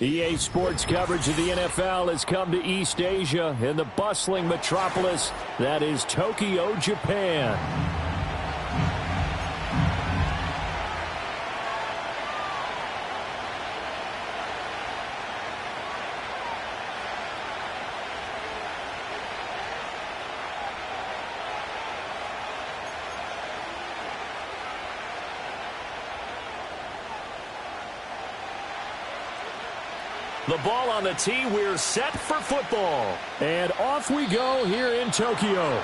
EA Sports coverage of the NFL has come to East Asia in the bustling metropolis that is Tokyo, Japan. The ball on the tee. We're set for football. And off we go here in Tokyo.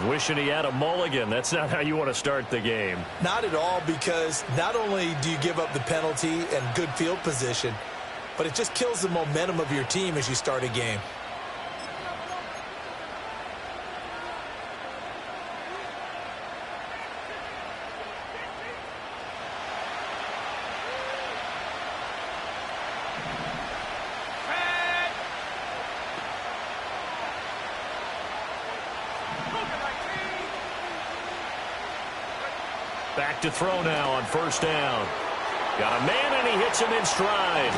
Wishing he had a mulligan. That's not how you want to start the game. Not at all, because not only do you give up the penalty and good field position, but it just kills the momentum of your team as you start a game. Back to throw now on first down. Got a man, and he hits him in stride.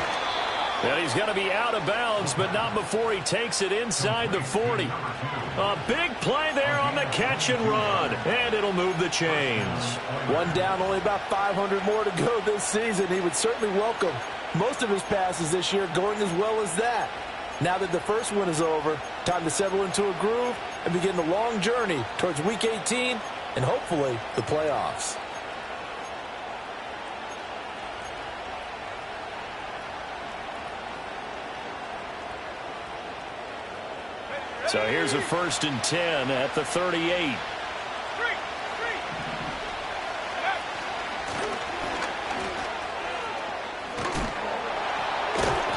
And he's going to be out of bounds, but not before he takes it inside the 40. A big play there on the catch and run, and it'll move the chains. One down, only about 500 more to go this season. He would certainly welcome most of his passes this year going as well as that. Now that the first one is over, time to settle into a groove and begin the long journey towards Week 18 and hopefully the playoffs. So here's a 1st and 10 at the 38.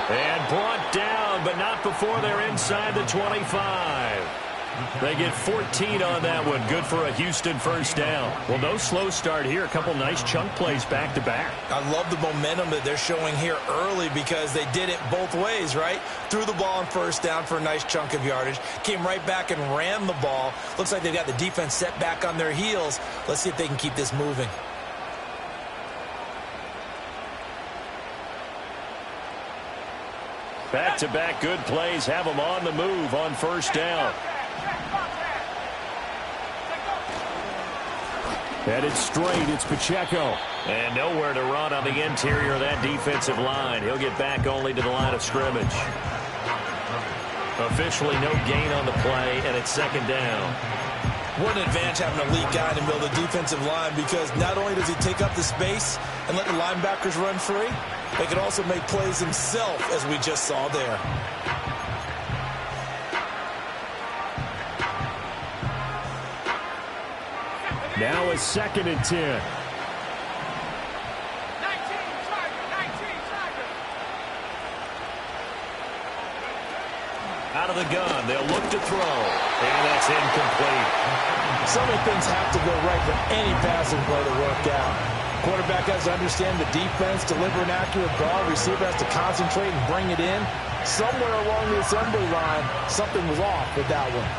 And brought down, but not before they're inside the 25. They get 14 on that one. Good for a Houston first down. Well, no slow start here. A couple nice chunk plays back-to-back. I love the momentum that they're showing here early because they did it both ways, right? Threw the ball on first down for a nice chunk of yardage. Came right back and ran the ball. Looks like they've got the defense set back on their heels. Let's see if they can keep this moving. Back-to-back good plays have them on the move on first down. Headed straight, it's Pacheco. And nowhere to run on the interior of that defensive line. He'll get back only to the line of scrimmage. Officially no gain on the play, and it's second down. What an advantage having a elite guy in the middle of the defensive line, because not only does he take up the space and let the linebackers run free, they can also make plays himself, as we just saw there. Now it's 2nd and 10. Out of the gun, they'll look to throw. And that's incomplete. So many things have to go right for any passing play to work out. Quarterback has to understand the defense, deliver an accurate ball. Receiver has to concentrate and bring it in. Somewhere along the assembly line, something was off with that one.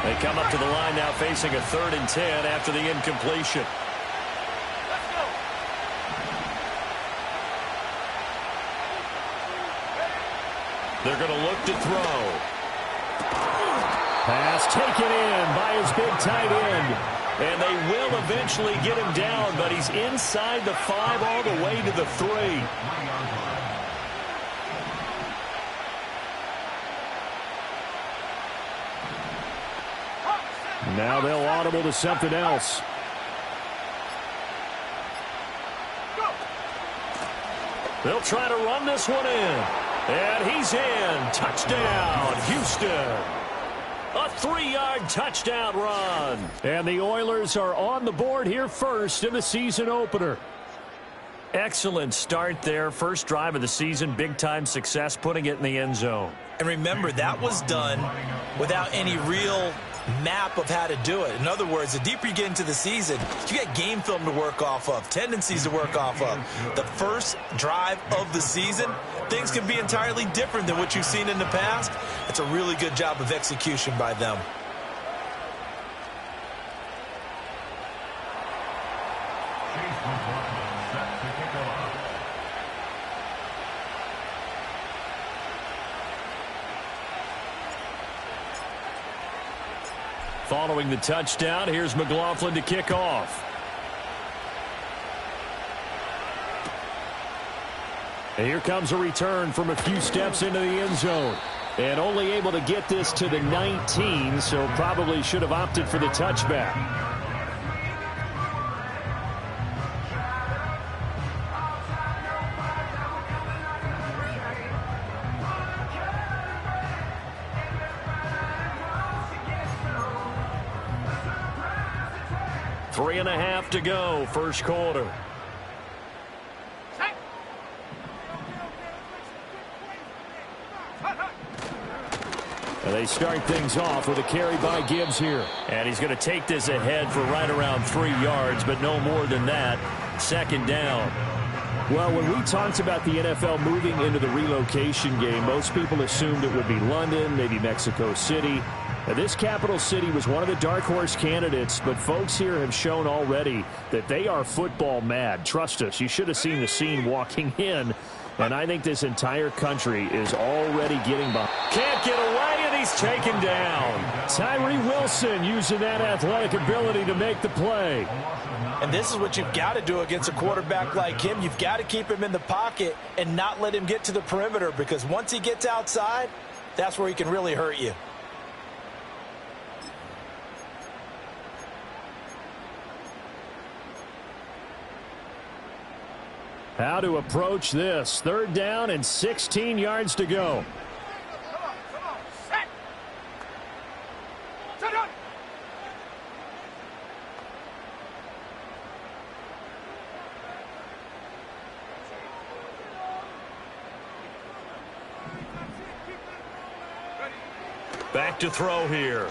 They come up to the line now facing a 3rd and 10 after the incompletion. They're going to look to throw. Pass taken in by his big tight end. And they will eventually get him down, but he's inside the 5 all the way to the 3. Now they'll audible to something else. They'll try to run this one in. And he's in. Touchdown, Houston. A 3-yard touchdown run. And the Oilers are on the board here first in the season opener. Excellent start there. First drive of the season. Big-time success putting it in the end zone. And remember, that was done without any real map of how to do it. In other words, the deeper you get into the season, you get game film to work off of, tendencies to work off of. The first drive of the season, things can be entirely different than what you've seen in the past. It's a really good job of execution by them. Following the touchdown, here's McLaughlin to kick off. And here comes a return from a few steps into the end zone. And only able to get this to the 19, so probably should have opted for the touchback. Three and a half to go, first quarter. And they start things off with a carry by Gibbs here. And he's going to take this ahead for right around 3 yards, but no more than that. Second down. Well, when we talked about the NFL moving into the relocation game, most people assumed it would be London, maybe Mexico City. Now, this capital city was one of the dark horse candidates, but folks here have shown already that they are football mad. Trust us, you should have seen the scene walking in. And I think this entire country is already getting behind. Can't get away, and he's taken down. Tyree Wilson using that athletic ability to make the play. And this is what you've got to do against a quarterback like him. You've got to keep him in the pocket and not let him get to the perimeter, because once he gets outside, that's where he can really hurt you. How to approach this. Third down and 16 yards to go. Come on, set. Set up. Back to throw here.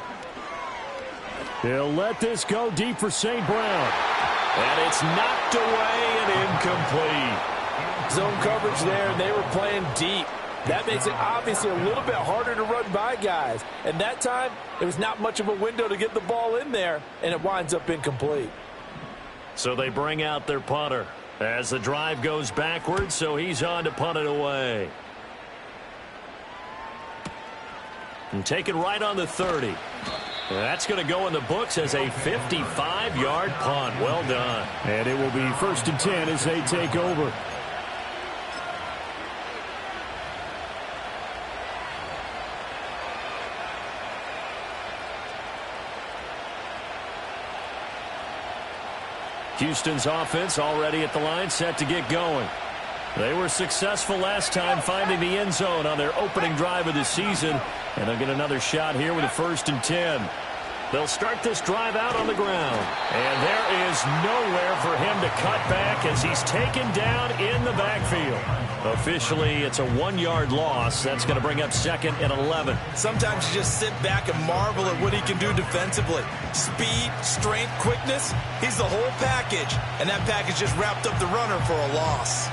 He'll let this go deep for St. Brown. And it's knocked away and incomplete. Zone coverage there, and they were playing deep. That makes it obviously a little bit harder to run by guys. And that time, it was not much of a window to get the ball in there, and it winds up incomplete. So they bring out their punter as the drive goes backwards, so he's on to punt it away. And take it right on the 30. That's going to go in the books as a 55-yard punt. Well done. And it will be 1st and 10 as they take over. Houston's offense already at the line, set to get going. They were successful last time finding the end zone on their opening drive of the season, and they'll get another shot here with a 1st and 10. They'll start this drive out on the ground, and there is nowhere for him to cut back as he's taken down in the backfield. Officially, it's a 1-yard loss. That's going to bring up 2nd and 11. Sometimes you just sit back and marvel at what he can do defensively. Speed, strength, quickness, he's the whole package, and that package just wrapped up the runner for a loss.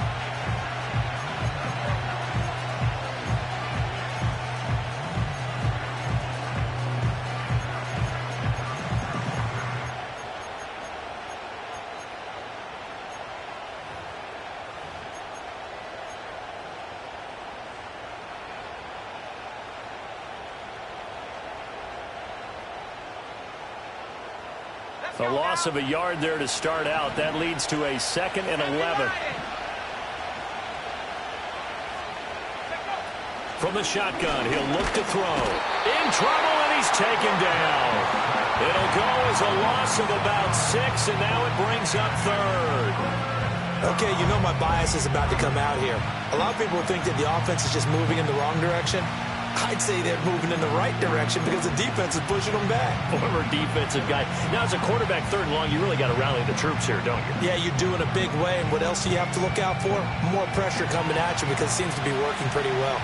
A loss of a yard there to start out. That leads to a 2nd and 11. From the shotgun, he'll look to throw. In trouble, and he's taken down. It'll go as a loss of about 6, and now it brings up 3rd. Okay, you know my bias is about to come out here. A lot of people think that the offense is just moving in the wrong direction. I'd say they're moving in the right direction because the defense is pushing them back. Former defensive guy. Now, as a quarterback, 3rd and long, you really got to rally the troops here, don't you? Yeah, you do in a big way. And what else do you have to look out for? More pressure coming at you because it seems to be working pretty well.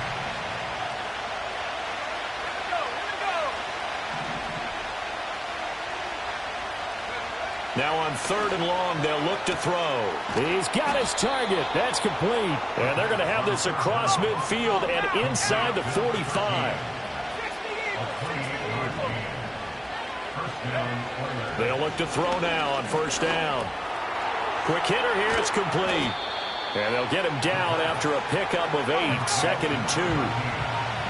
Now on 3rd and long, they'll look to throw. He's got his target. That's complete. And they're going to have this across midfield and inside the 45. They'll look to throw now on 1st down. Quick hitter here. It's complete. And they'll get him down after a pickup of 8. 2nd and 2.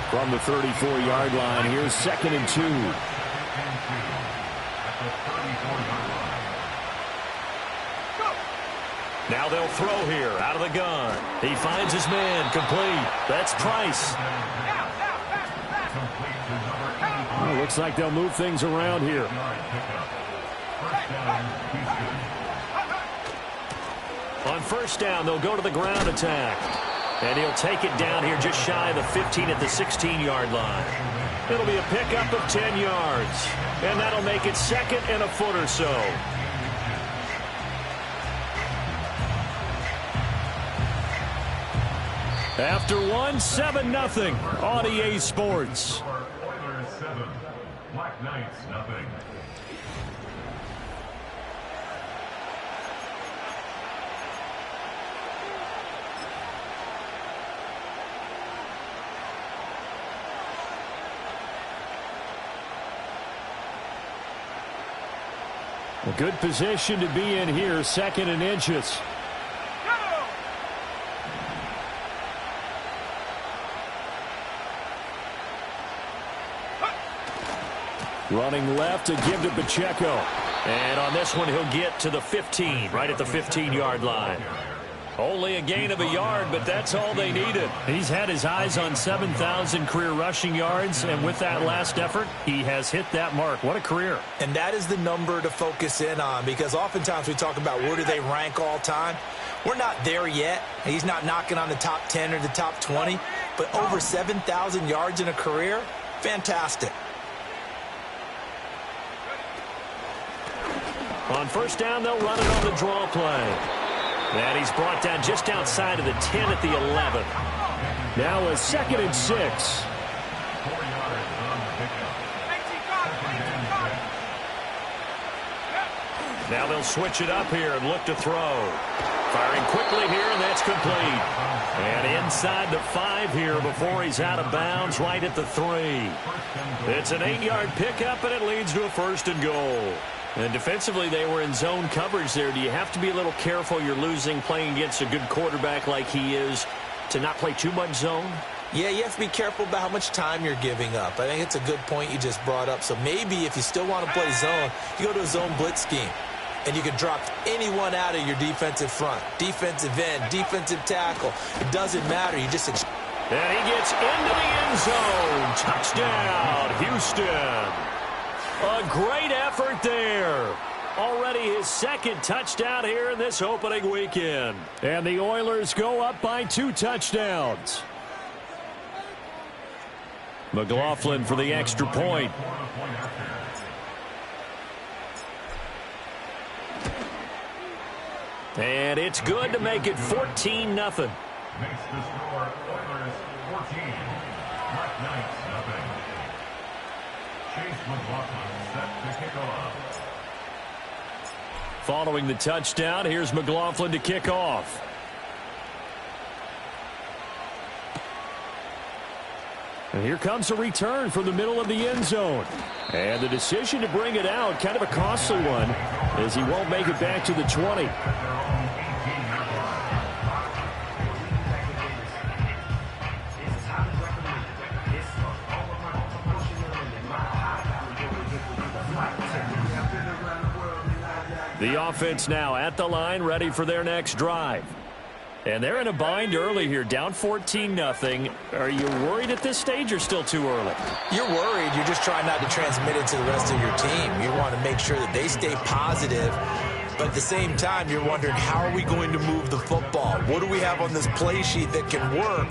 From the 34-yard line, here's 2nd and 2. Now they'll throw here out of the gun. He finds his man, complete. That's Price. Well, looks like they'll move things around here. On first down, they'll go to the ground attack. And he'll take it down here just shy of the 15 at the 16-yard line. It'll be a pickup of 10 yards. And that'll make it second and a foot or so. After one, 7-0 on EA Sports. Oilers 7, Black Knights nothing. A good position to be in here, second and inches. Running left to give to Pacheco. And on this one, he'll get to the 15, right at the 15-yard line. Only a gain of a yard, but that's all they needed. He's had his eyes on 7,000 career rushing yards, and with that last effort, he has hit that mark. What a career. And that is the number to focus in on, because oftentimes we talk about where do they rank all time. We're not there yet. He's not knocking on the top 10 or the top 20, but over 7,000 yards in a career, fantastic. On first down, they'll run it on the draw play. And he's brought down just outside of the 10 at the 11. Now a second and 6. Now they'll switch it up here and look to throw. Firing quickly here, and that's complete. And inside the 5 here before he's out of bounds, right at the 3. It's an 8-yard pickup, and it leads to a first and goal. And defensively, they were in zone coverage there. Do you have to be a little careful? You're losing playing against a good quarterback like he is to not play too much zone? Yeah, you have to be careful about how much time you're giving up. I think it's a good point you just brought up. So maybe if you still want to play zone, you go to a zone blitz scheme. And you can drop anyone out of your defensive front. Defensive end, defensive tackle. It doesn't matter. You just... And he gets into the end zone. Touchdown, Houston. A great effort there. Already his second touchdown here in this opening weekend. And the Oilers go up by 2 touchdowns. McLaughlin for the extra point. And it's good to make it 14-0. Makes the score Oilers 14, Black Knights nothing. Chase McLaughlin set to kick off. Following the touchdown, here's McLaughlin to kick off. And here comes a return from the middle of the end zone. And the decision to bring it out, kind of a costly one, as he won't make it back to the 20. The offense now at the line, ready for their next drive. And they're in a bind early here, down 14-0. Are you worried at this stage or still too early? You're worried. You're just trying not to transmit it to the rest of your team. You want to make sure that they stay positive. But at the same time, you're wondering, how are we going to move the football? What do we have on this play sheet that can work?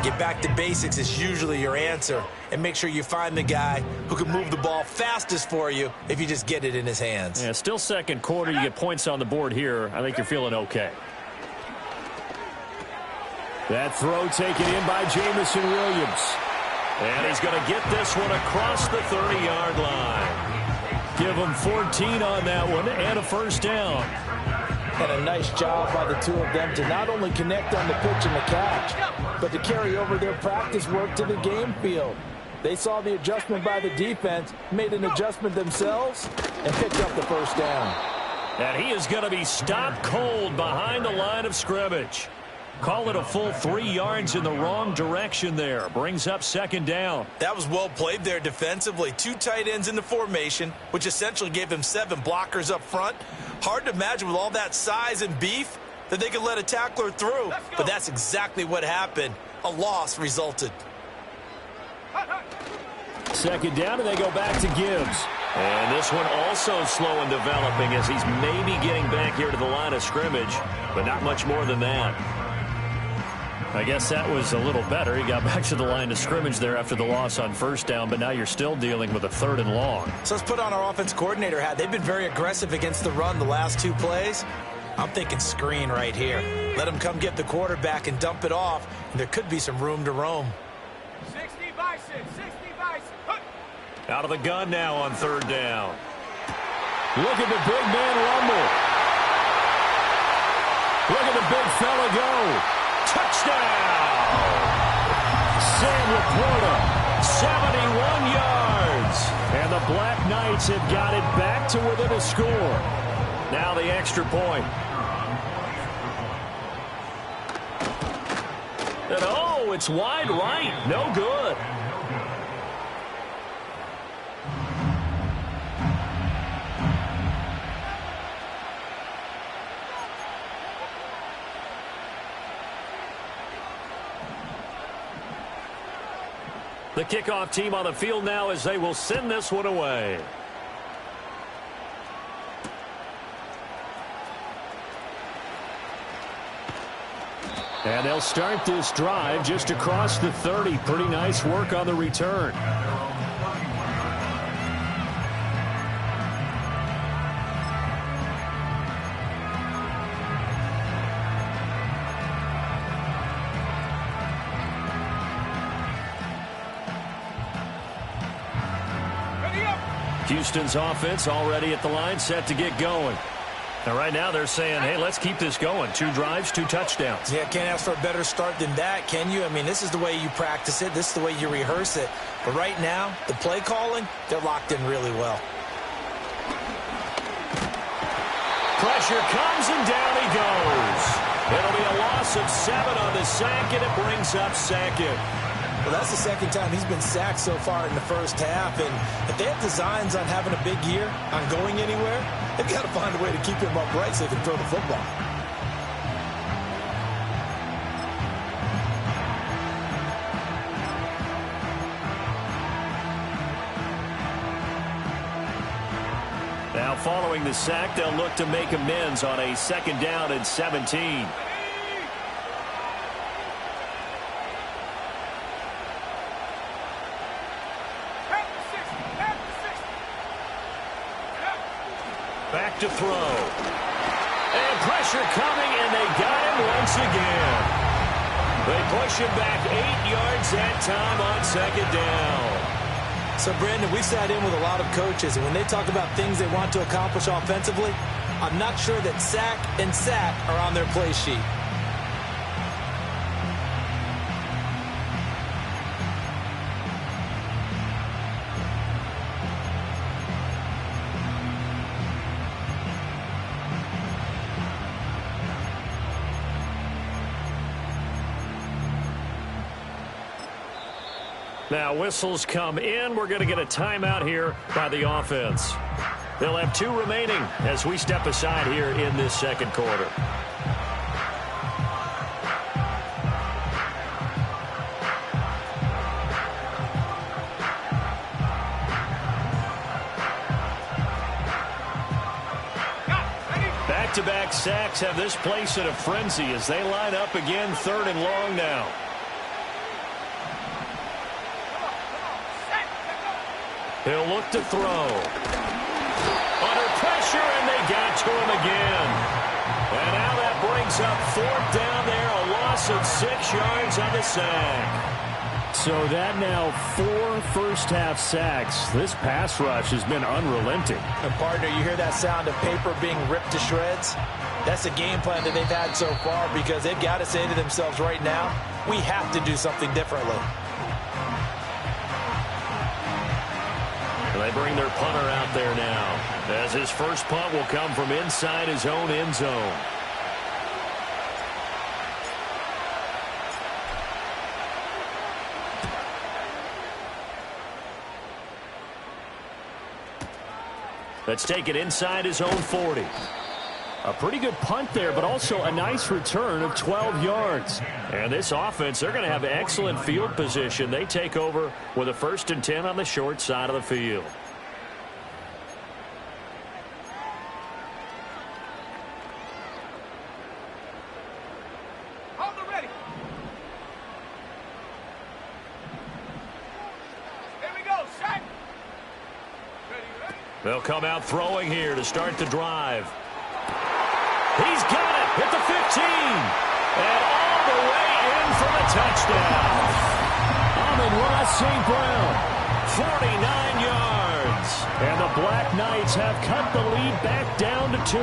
Get back to basics is usually your answer. And make sure you find the guy who can move the ball fastest for you if you just get it in his hands. Yeah, still second quarter. You get points on the board here. I think you're feeling okay. That throw taken in by Jamison Williams. And he's going to get this one across the 30-yard line. Give him 14 on that one and a first down. And a nice job by the two of them to not only connect on the pitch and the catch, but to carry over their practice work to the game field. They saw the adjustment by the defense, made an adjustment themselves, and picked up the first down. And he is going to be stopped cold behind the line of scrimmage. Call it a full 3 yards in the wrong direction there. Brings up second down. That was well played there defensively. 2 tight ends in the formation, which essentially gave them 7 blockers up front. Hard to imagine with all that size and beef that they could let a tackler through. But that's exactly what happened. A loss resulted. Second down, and they go back to Gibbs. And this one also slow in developing as he's maybe getting back here to the line of scrimmage, but not much more than that. I guess that was a little better. He got back to the line of scrimmage there after the loss on first down, but now you're still dealing with a 3rd and long. So let's put on our offense coordinator hat. They've been very aggressive against the run the last 2 plays. I'm thinking screen right here. Let him come get the quarterback and dump it off, and there could be some room to roam. 60 bison, 60 bison. Out of the gun now on 3rd down. Look at the big man rumble. Look at the big fella go. Touchdown! Sam Laporta, 71 yards. And the Black Knights have got it back to within a score. Now the extra point. And oh, it's wide right. No good. The kickoff team on the field now as they will send this one away. And they'll start this drive just across the 30. Pretty nice work on the return. Houston's offense already at the line, set to get going. Now, right now, they're saying, hey, let's keep this going. 2 drives, 2 touchdowns. Yeah, can't ask for a better start than that, can you? I mean, this is the way you practice it. This is the way you rehearse it. But right now, the play calling, they're locked in really well. Pressure comes, and down he goes. It'll be a loss of 7 on the sack, and it brings up second. Well, that's the second time he's been sacked so far in the first half. And if they have designs on having a big year, on going anywhere, they've got to find a way to keep him upright so they can throw the football. Now, following the sack, they'll look to make amends on a 2nd down and 17. Back to throw. And pressure coming, and they got him once again. They push him back 8 yards that time on 2nd down. So, Brandon, we sat in with a lot of coaches, and when they talk about things they want to accomplish offensively, I'm not sure that sack and sack are on their play sheet. Now whistles come in. We're going to get a timeout here by the offense. They'll have 2 remaining as we step aside here in this 2nd quarter. Back-to-back sacks have this place in a frenzy as they line up again 3rd and long now. He'll look to throw. Under pressure, and they got to him again. And now that brings up 4th down there, a loss of 6 yards on the sack. So that now 4 first-half sacks. This pass rush has been unrelenting. And, partner, you hear that sound of paper being ripped to shreds? That's the game plan that they've had so far because they've got to say to themselves right now, we have to do something differently. They bring their punter out there now as his first punt will come from inside his own end zone. Let's take it inside his own 40. A pretty good punt there, but also a nice return of 12 yards. And this offense, they're going to have excellent field position. They take over with a 1st and 10 on the short side of the field. Hold it ready. Here we go, set. Ready. They'll come out throwing here to start the drive. He's got it at the 15. And all the way in for the touchdown. Amon-Ra St. Brown, 49 yards. And the Black Knights have cut the lead back down to 2.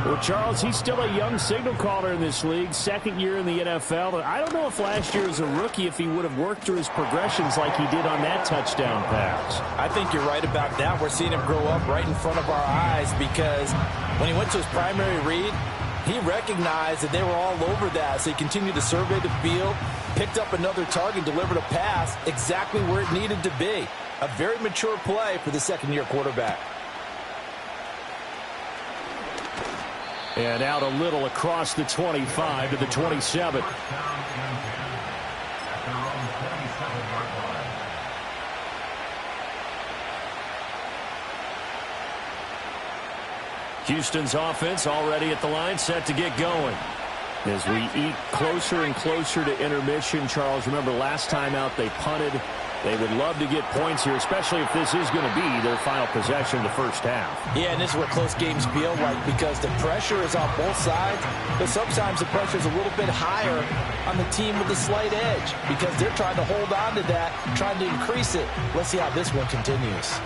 Well, Charles, he's still a young signal caller in this league, 2nd year in the NFL. But I don't know if last year as a rookie, if he would have worked through his progressions like he did on that touchdown pass. I think you're right about that. We're seeing him grow up right in front of our eyes because when he went to his primary read, he recognized that they were all over that. So he continued to survey the field, picked up another target, delivered a pass exactly where it needed to be. A very mature play for the 2nd-year quarterback. And out a little across the 25 to the 27. Houston's offense already at the line, set to get going. As we eat closer and closer to intermission, Charles, remember last time out they punted. They would love to get points here, especially if this is going to be their final possession of the first half. Yeah, and this is what close games feel like because the pressure is on both sides, but sometimes the pressure is a little bit higher on the team with the slight edge because they're trying to hold on to that, trying to increase it. Let's see how this one continues.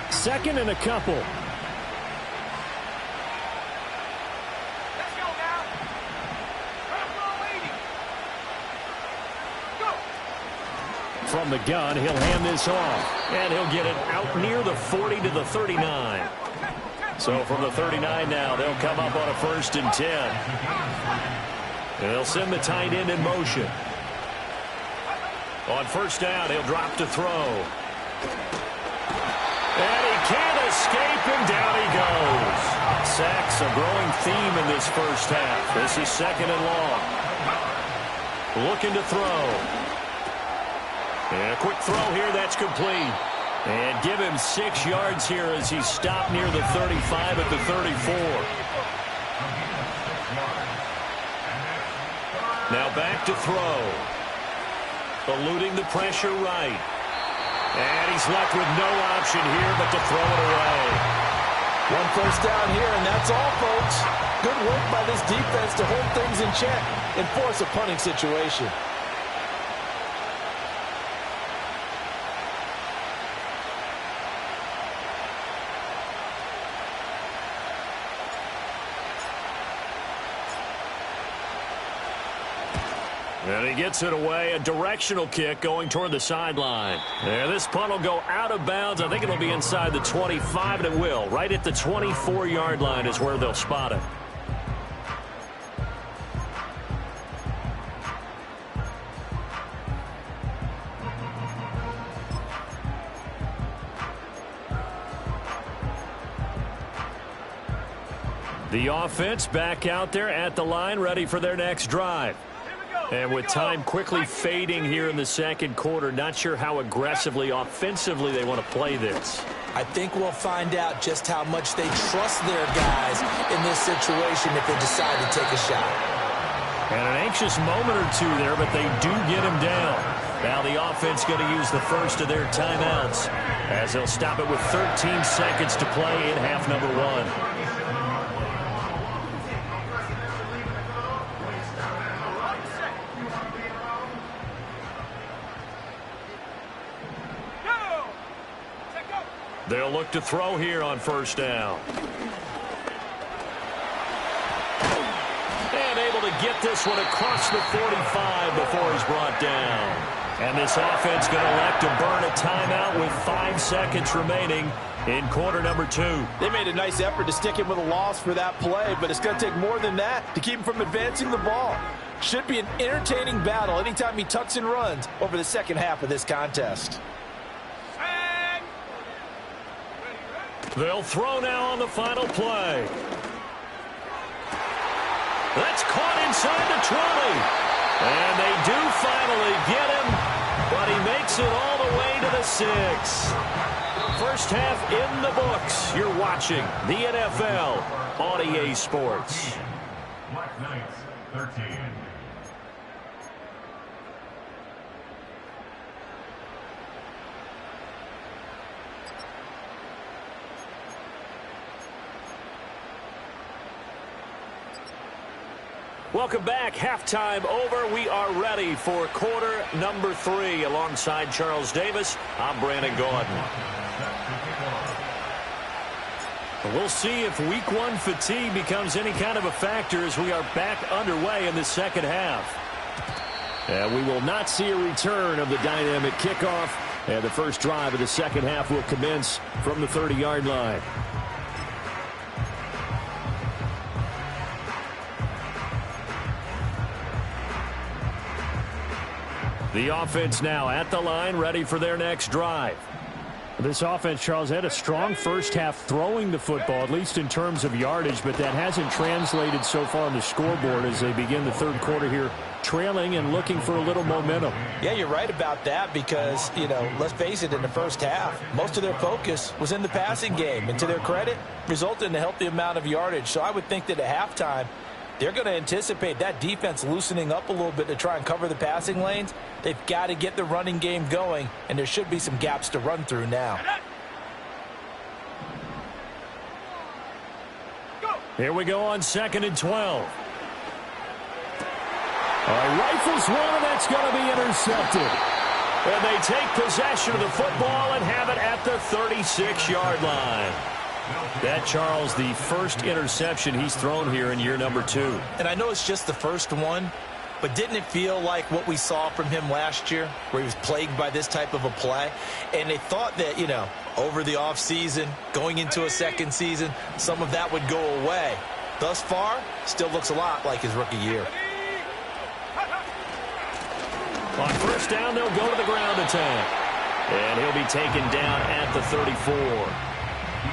Second and a couple. From the gun, he'll hand this off. And he'll get it out near the 40 to the 39. So from the 39 now, they'll come up on a 1st and 10. And they'll send the tight end in motion. On 1st down, he'll drop to throw. And he can't escape, and down he goes. Sacks, a growing theme in this first half. This is 2nd and long. Looking to throw. And a quick throw here, that's complete. And give him 6 yards here as he stopped near the 35 at the 34. Now back to throw. Eluding the pressure right. And he's left with no option here but to throw it away. 1 first down here, and that's all, folks. Good work by this defense to hold things in check and force a punting situation. And he gets it away, a directional kick going toward the sideline. And this punt will go out of bounds. I think it'll be inside the 25, and it will. Right at the 24-yard line is where they'll spot it. The offense back out there at the line, ready for their next drive. And with time quickly fading here in the 2nd quarter, not sure how aggressively, offensively they want to play this. I think we'll find out just how much they trust their guys in this situation if they decide to take a shot. And an anxious moment or two there, but they do get him down. Now the offense going to use the first of their timeouts as they'll stop it with 13 seconds to play in half number 1. They'll look to throw here on 1st down. And able to get this one across the 45 before he's brought down. And this offense going to elect to burn a timeout with 5 seconds remaining in quarter number 2. They made a nice effort to stick him with a loss for that play, but it's going to take more than that to keep him from advancing the ball. Should be an entertaining battle anytime he tucks and runs over the second half of this contest. They'll throw now on the final play. That's caught inside the 20. And they do finally get him, but he makes it all the way to the 6. First half in the books. You're watching the NFL on EA Sports. Black Knights, 13. Welcome back. Halftime over. We are ready for quarter number 3. Alongside Charles Davis, I'm Brandon Gordon. We'll see if week 1 fatigue becomes any kind of a factor as we are back underway in the second half. And we will not see a return of the dynamic kickoff. And the first drive of the second half will commence from the 30-yard line. The offense now at the line, ready for their next drive. This offense, Charles, had a strong first half throwing the football, at least in terms of yardage, but that hasn't translated so far on the scoreboard as they begin the third quarter here, trailing and looking for a little momentum. Yeah, you're right about that because, let's face it, in the first half, most of their focus was in the passing game. And to their credit, resulted in a healthy amount of yardage. So I would think that at halftime, they're going to anticipate that defense loosening up a little bit to try and cover the passing lanes. They've got to get the running game going, and there should be some gaps to run through now. Here we go on 2nd and 12. Rifles one, and that's going to be intercepted. And they take possession of the football and have it at the 36-yard line. That, Charles, the first interception he's thrown here in year number 2. And I know it's just the first one, but didn't it feel like what we saw from him last year, where he was plagued by this type of a play? And they thought that, over the offseason, going into a second season, some of that would go away. Thus far, still looks a lot like his rookie year. On first down, they'll go to the ground attack. And he'll be taken down at the 34.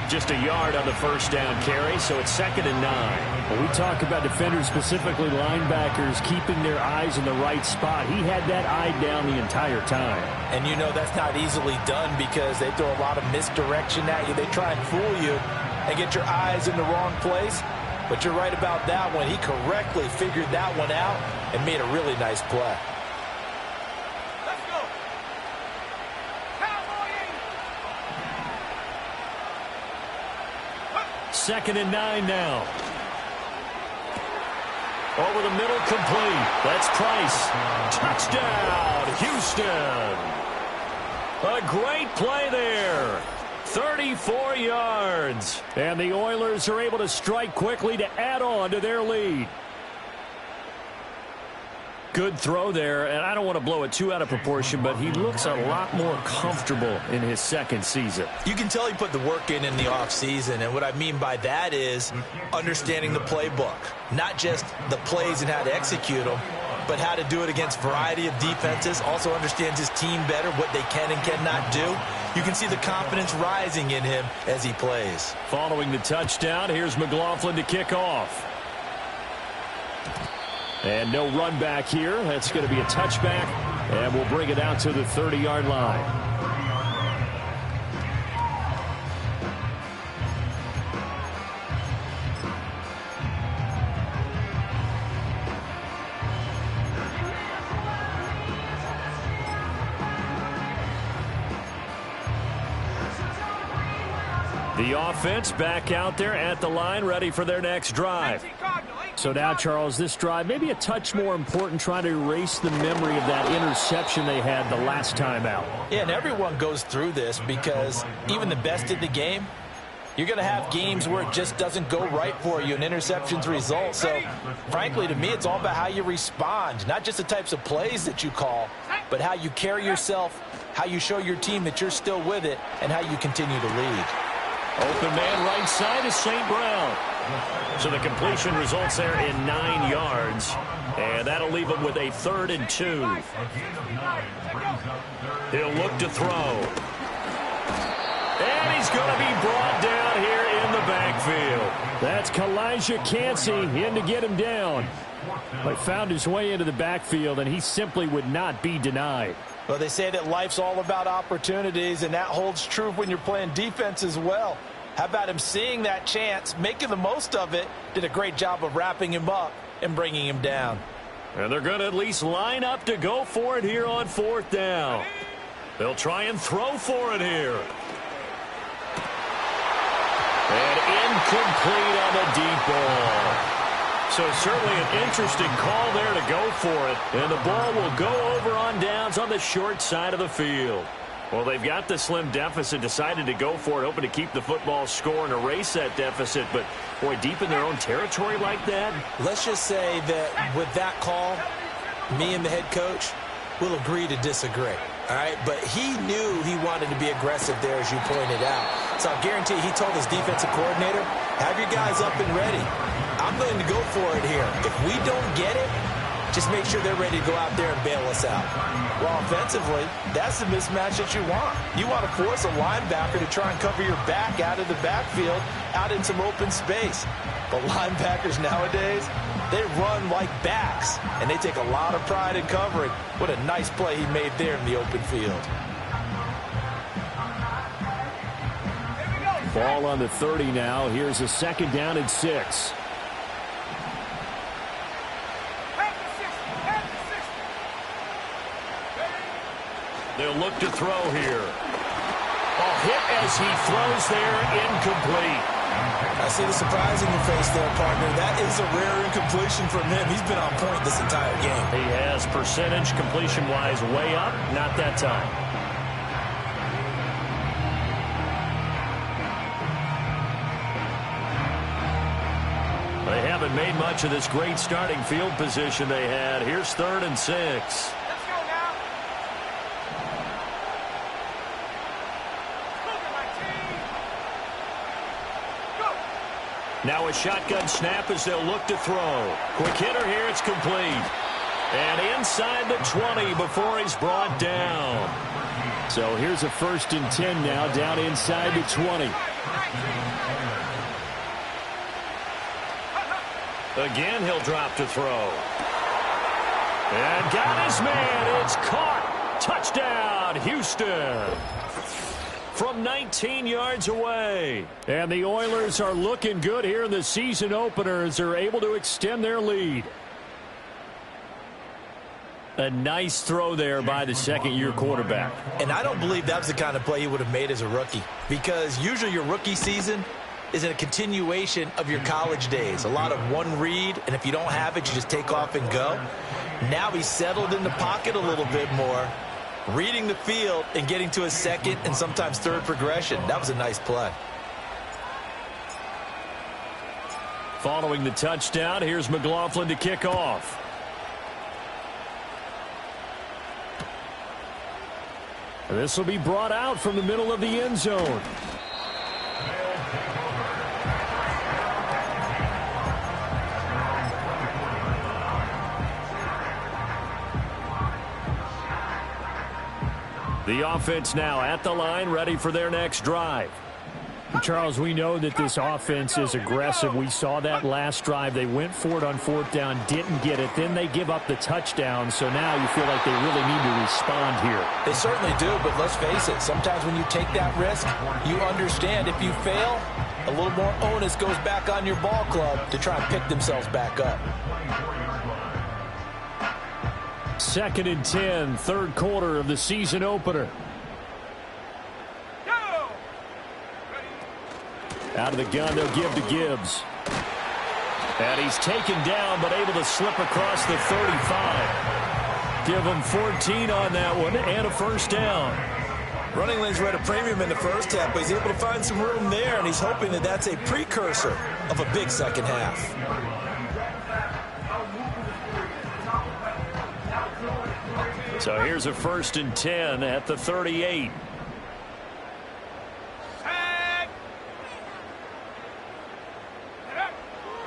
Just a yard on the first down carry, so it's 2nd and 9. Well, we talk about defenders, specifically linebackers, keeping their eyes in the right spot. He had that eye down the entire time. And that's not easily done because they throw a lot of misdirection at you. They try and fool you and get your eyes in the wrong place. But you're right about that one. He correctly figured that one out and made a really nice play. 2nd and 9 now. Over the middle, complete. That's Price. Touchdown, Houston. A great play there. 34 yards. And the Oilers are able to strike quickly to add on to their lead. Good throw there, and I don't want to blow it too out of proportion, but he looks a lot more comfortable in his second season. You can tell he put the work in the offseason, and what I mean by that is understanding the playbook. Not just the plays and how to execute them, but how to do it against a variety of defenses. Also understands his team better, what they can and cannot do. You can see the confidence rising in him as he plays. Following the touchdown, here's McLaughlin to kick off. And no run back here. That's going to be a touchback, and we'll bring it out to the 30-yard line. The offense back out there at the line, ready for their next drive. So now, Charles, this drive maybe a touch more important, trying to erase the memory of that interception they had the last time out. Yeah, and everyone goes through this because even the best in the game, you're going to have games where it just doesn't go right for you and interceptions result. So, frankly, to me, it's all about how you respond, not just the types of plays that you call, but how you carry yourself, how you show your team that you're still with it, and how you continue to lead. Open man right side is St. Brown. So the completion results there in 9 yards. And that'll leave him with a 3rd and 2. He'll look to throw. And he's going to be brought down here in the backfield. That's Kalijah Kancey in to get him down. But found his way into the backfield, and he simply would not be denied. Well, they say that life's all about opportunities, and that holds true when you're playing defense as well. How about him seeing that chance, making the most of it, did a great job of wrapping him up and bringing him down. And they're going to at least line up to go for it here on 4th down. They'll try and throw for it here. And incomplete on the deep ball. So certainly an interesting call there to go for it. And the ball will go over on downs on the short side of the field. Well, they've got the slim deficit, decided to go for it, hoping to keep the football score and erase that deficit. But, boy, deep in their own territory like that. Let's just say that with that call, me and the head coach will agree to disagree. All right, but he knew he wanted to be aggressive there, as you pointed out. So I guarantee he told his defensive coordinator, have your guys up and ready. I'm going to go for it here. If we don't get it, just make sure they're ready to go out there and bail us out. Well, offensively, that's the mismatch that you want. You want to force a linebacker to try and cover your back out of the backfield, out in some open space. But linebackers nowadays, they run like backs, and they take a lot of pride in covering. What a nice play he made there in the open field. Ball on the 30 now. Here's a 2nd down and 6. They'll look to throw here. A hit as he throws there, incomplete. I see the surprise in your face there, partner. That is a rare incompletion from him. He's been on point this entire game. He has percentage completion-wise way up, not that time. They haven't made much of this great starting field position they had. Here's 3rd and 6. Now a shotgun snap as they'll look to throw. Quick hitter here, it's complete. And inside the 20 before he's brought down. So here's a 1st and 10 now, down inside the 20. Again, he'll drop to throw. And got his man. It's caught. Touchdown, Houston. From 19 yards away. And the Oilers are looking good here in the season opener as they're able to extend their lead. A nice throw there by the 2nd-year quarterback. And I don't believe that was the kind of play he would have made as a rookie, because usually your rookie season is a continuation of your college days. A lot of one read, and if you don't have it, you just take off and go. Now he's settled in the pocket a little bit more, reading the field and getting to his 2nd and sometimes 3rd progression. That was a nice play. Following the touchdown, here's McLaughlin to kick off. And this will be brought out from the middle of the end zone. The offense now at the line, ready for their next drive. Charles, we know that this offense is aggressive. We saw that last drive. They went for it on 4th down, didn't get it. Then they give up the touchdown. So now you feel like they really need to respond here. They certainly do, but let's face it. Sometimes when you take that risk, you understand if you fail, a little more onus goes back on your ball club to try and pick themselves back up. 2nd and 10, 3rd quarter of the season opener. Out of the gun, they'll give to Gibbs. And he's taken down, but able to slip across the 35. Give him 14 on that one and a 1st down. Running lanes were at a premium in the first half, but he's able to find some room there, and he's hoping that that's a precursor of a big second half. So here's a 1st and 10 at the 38.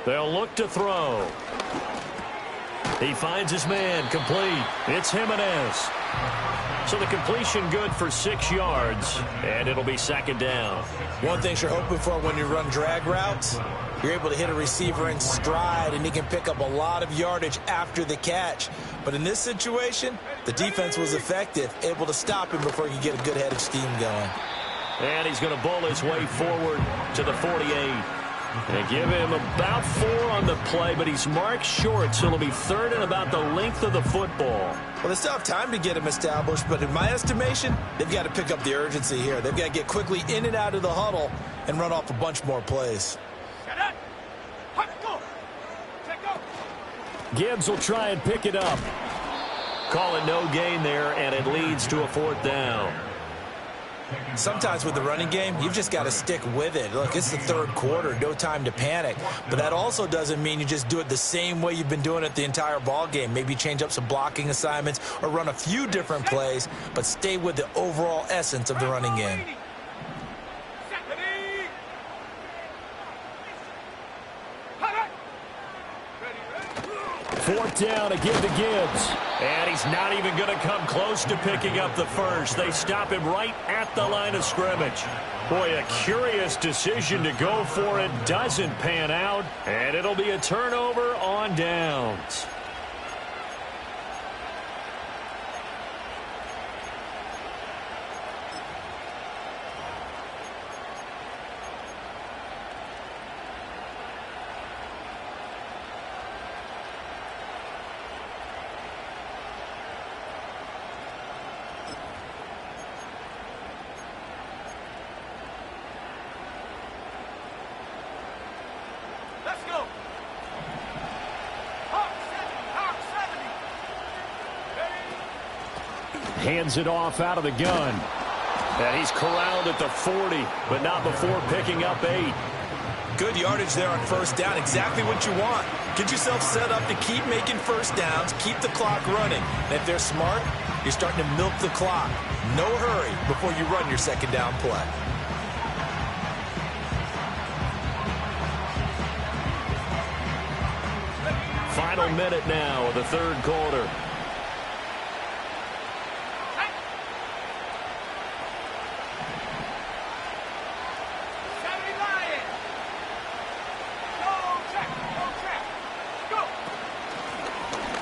They'll look to throw. He finds his man, complete. It's Jimenez. So the completion good for 6 yards, and it'll be 2nd down. One thing you're hoping for when you run drag routes, you're able to hit a receiver in stride, and he can pick up a lot of yardage after the catch. But in this situation, the defense was effective, able to stop him before he could get a good head of steam going. And he's going to bowl his way forward to the 48. They give him about 4 on the play, but he's marked short, so it'll be 3rd and about the length of the football. Well, they still have time to get him established, but in my estimation, they've got to pick up the urgency here. They've got to get quickly in and out of the huddle and run off a bunch more plays. Gibbs will try and pick it up. Call it no gain there, and it leads to a 4th down. Sometimes with the running game, you've just got to stick with it. Look, it's the 3rd quarter, no time to panic. But that also doesn't mean you just do it the same way you've been doing it the entire ball game. Maybe change up some blocking assignments or run a few different plays, but stay with the overall essence of the running game. Fourth down to give to Gibbs. And he's not even going to come close to picking up the first. They stop him right at the line of scrimmage. Boy, a curious decision to go for it. Doesn't pan out. And it'll be a turnover on downs. Hands it off out of the gun. And he's corralled at the 40, but not before picking up 8. Good yardage there on 1st down. Exactly what you want. Get yourself set up to keep making 1st downs, keep the clock running. And if they're smart, you're starting to milk the clock. No hurry before you run your 2nd down play. Final minute now of the 3rd quarter.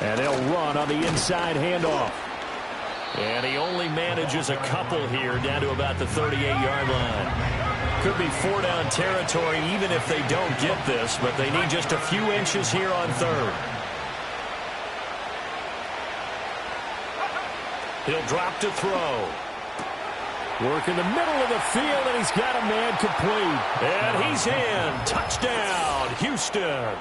And they'll run on the inside handoff. And he only manages a couple here down to about the 38-yard line. Could be 4-down territory even if they don't get this, but they need just a few inches here on 3rd. He'll drop to throw. Work in the middle of the field, and he's got a man complete. And he's in. Touchdown, Houston.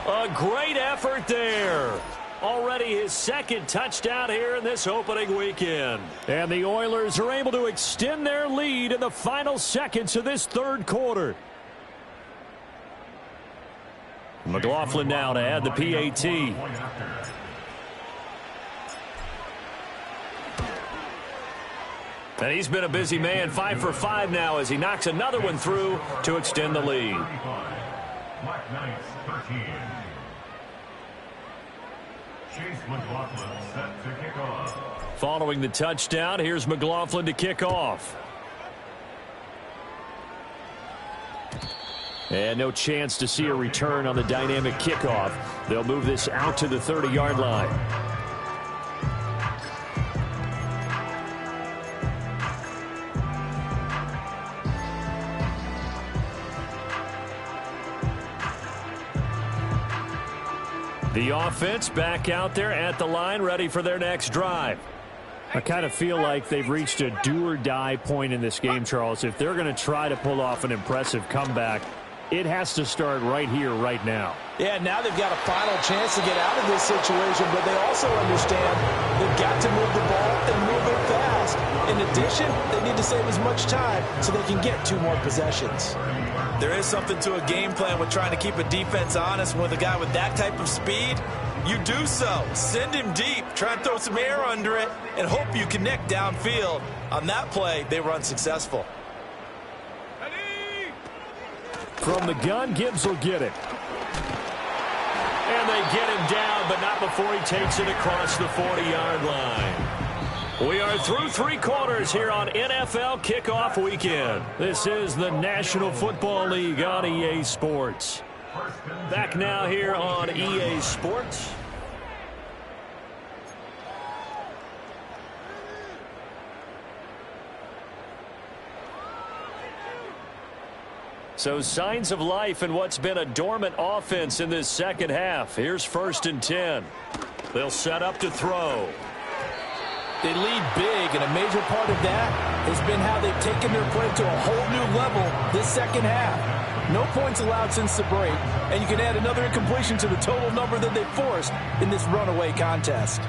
A great effort there. Already his 2nd touchdown here in this opening weekend. And the Oilers are able to extend their lead in the final seconds of this 3rd quarter. McLaughlin now to add the PAT. And he's been a busy man, 5 for 5 now as he knocks another one through to extend the lead. Black Knights 13. Chase McLaughlin set to kick off. Following the touchdown, here's McLaughlin to kick off. And no chance to see a return on the dynamic kickoff. They'll move this out to the 30-yard line. The offense back out there at the line, ready for their next drive. I kind of feel like they've reached a do-or-die point in this game, Charles. If they're going to try to pull off an impressive comeback, it has to start right here, right now. Yeah, now they've got a final chance to get out of this situation, but they also understand they've got to move the ball and move it fast. fast. In addition, they need to save as much time so they can get 2 more possessions. There is something to a game plan with trying to keep a defense honest. With a guy with that type of speed, you do so. Send him deep, try and throw some air under it, and hope you connect downfield. On that play, they were unsuccessful. From the gun, Gibbs will get it. And they get him down, but not before he takes it across the 40-yard line. We are through 3 quarters here on NFL Kickoff Weekend. This is the National Football League on EA Sports. Back now here on EA Sports. So signs of life in what's been a dormant offense in this second half. Here's 1st and 10. They'll set up to throw. They lead big, and a major part of that has been how they've taken their play to a whole new level this second half. No points allowed since the break, and you can add another incompletion to the total number that they forced in this runaway contest.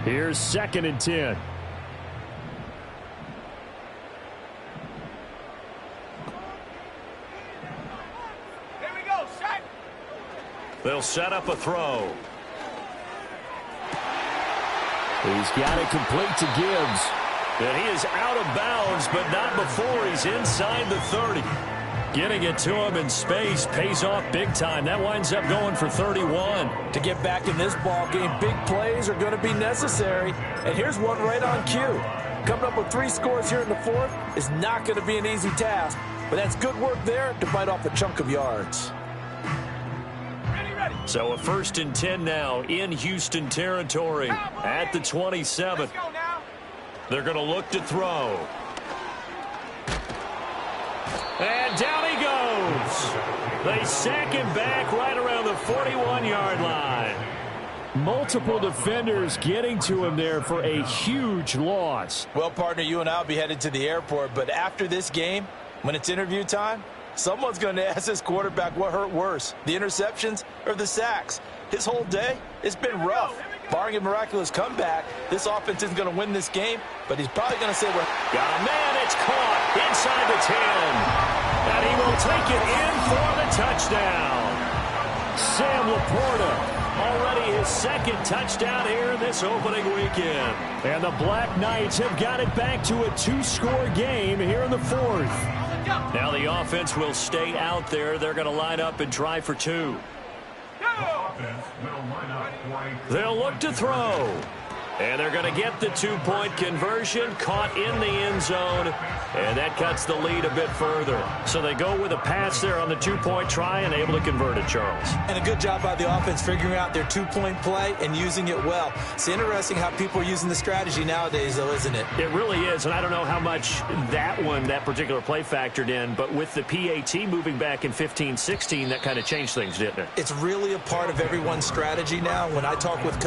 Here's 2nd and 10. They'll set up a throw. He's got it complete to Gibbs. And he is out of bounds, but not before he's inside the 30. Getting it to him in space pays off big time. That winds up going for 31. To get back in this ball game, big plays are going to be necessary. And here's one right on cue. Coming up with 3 scores here in the 4th is not going to be an easy task. But that's good work there to bite off a chunk of yards. So a 1st and 10 now in Houston territory at the 27. They're going to look to throw. And down he goes. They sack him back right around the 41-yard line. Multiple defenders getting to him there for a huge loss. Well, partner, you and I will be headed to the airport, but after this game, when it's interview time, someone's going to ask this quarterback what hurt worse, the interceptions or the sacks. His whole day, it's been rough. Barring a miraculous comeback, this offense isn't going to win this game, but he's probably going to say, well, got a man, it's caught inside the 10. And he will take it in for the touchdown. Sam Laporta, already his 2nd touchdown here in this opening weekend. And the Black Knights have got it back to a 2-score game here in the 4th. Now the offense will stay out there. They're going to line up and try for 2. They'll look to throw. And they're going to get the 2-point conversion, caught in the end zone, and that cuts the lead a bit further. So they go with a pass there on the 2-point try and able to convert it, Charles. And a good job by the offense figuring out their 2-point play and using it well. It's interesting how people are using the strategy nowadays, though, isn't it? It really is, and I don't know how much that particular play factored in, but with the PAT moving back in 15-16, that kind of changed things, didn't it? It's really a part of everyone's strategy now. When I talk with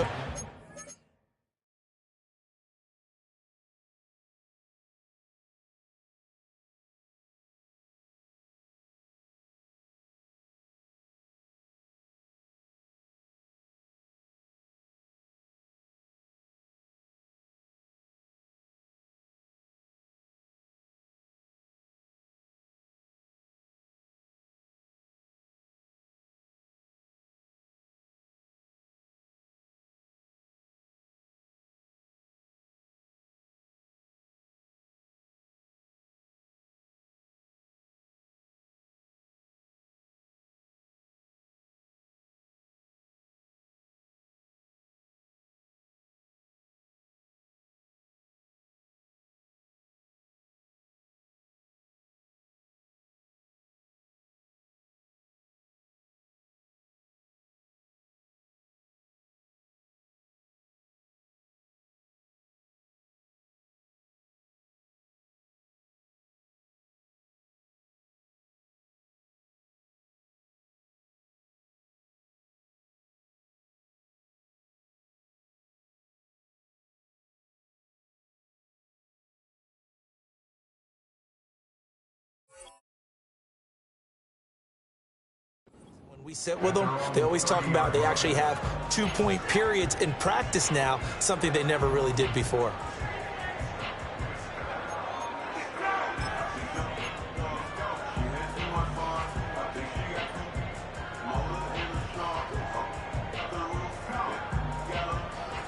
We sit with them, they always talk about they actually have 2-point periods in practice now, something they never really did before.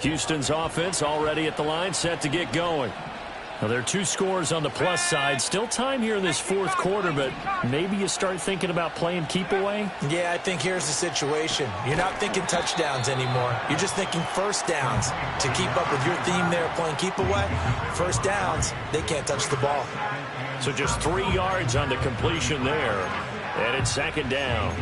Houston's offense already at the line, set to get going. Now, there are 2 scores on the plus side. Still time here in this fourth quarter, but maybe you start thinking about playing keep away? Yeah, I think here's the situation. You're not thinking touchdowns anymore. You're just thinking first downs. To keep up with your theme there, playing keep away, first downs, they can't touch the ball. So just 3 yards on the completion there, and it's second down.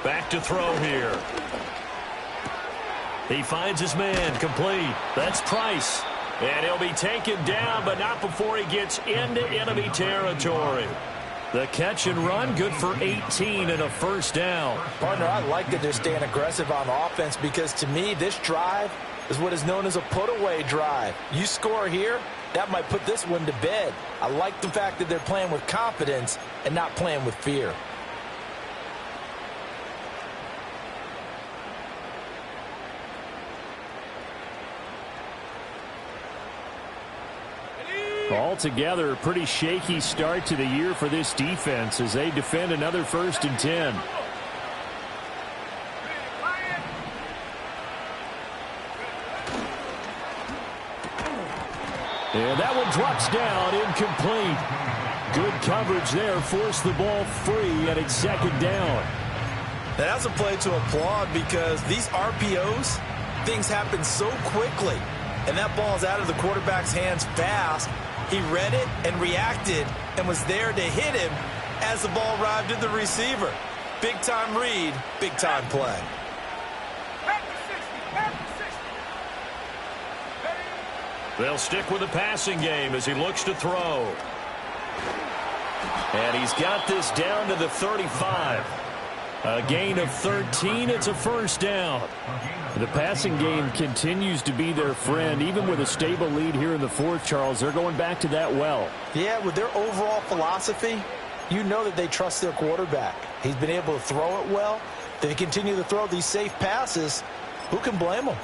Back to throw here. He finds his man, complete. That's Price. And he'll be taken down, but not before he gets into enemy territory. The catch and run, good for 18 and a first down. Partner, I like that they're staying aggressive on offense because to me, this drive is what is known as a put-away drive. You score here, that might put this one to bed. I like the fact that they're playing with confidence and not playing with fear. Altogether, a pretty shaky start to the year for this defense as they defend another 1st and 10. And that one drops down, incomplete. Good coverage there, forced the ball free, and it's second down. That's a play to applaud because these RPOs, things happen so quickly. And that ball's out of the quarterback's hands fast. He read it and reacted and was there to hit him as the ball arrived at the receiver. Big-time read, big-time play. They'll stick with the passing game as he looks to throw. And he's got this down to the 35. A gain of 13. It's a first down. The passing game continues to be their friend. Even with a stable lead here in the fourth, Charles, they're going back to that well. Yeah, with their overall philosophy, you know that they trust their quarterback. He's been able to throw it well. They continue to throw these safe passes. Who can blame them?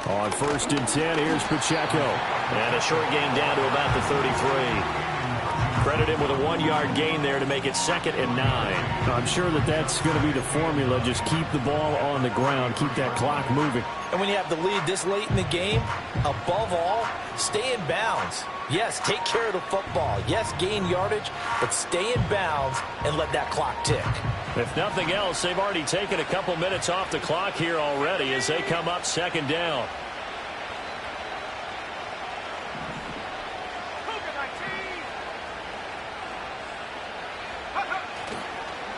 On 1st and 10, here's Pacheco. And a short gain down to about the 33. Credit him with a 1-yard gain there to make it 2nd and 9. I'm sure that that's going to be the formula. Just keep the ball on the ground. Keep that clock moving. And when you have the lead this late in the game, above all, stay in bounds. Yes, take care of the football. Yes, gain yardage, but stay in bounds and let that clock tick. If nothing else, they've already taken a couple minutes off the clock here already as they come up 2nd down.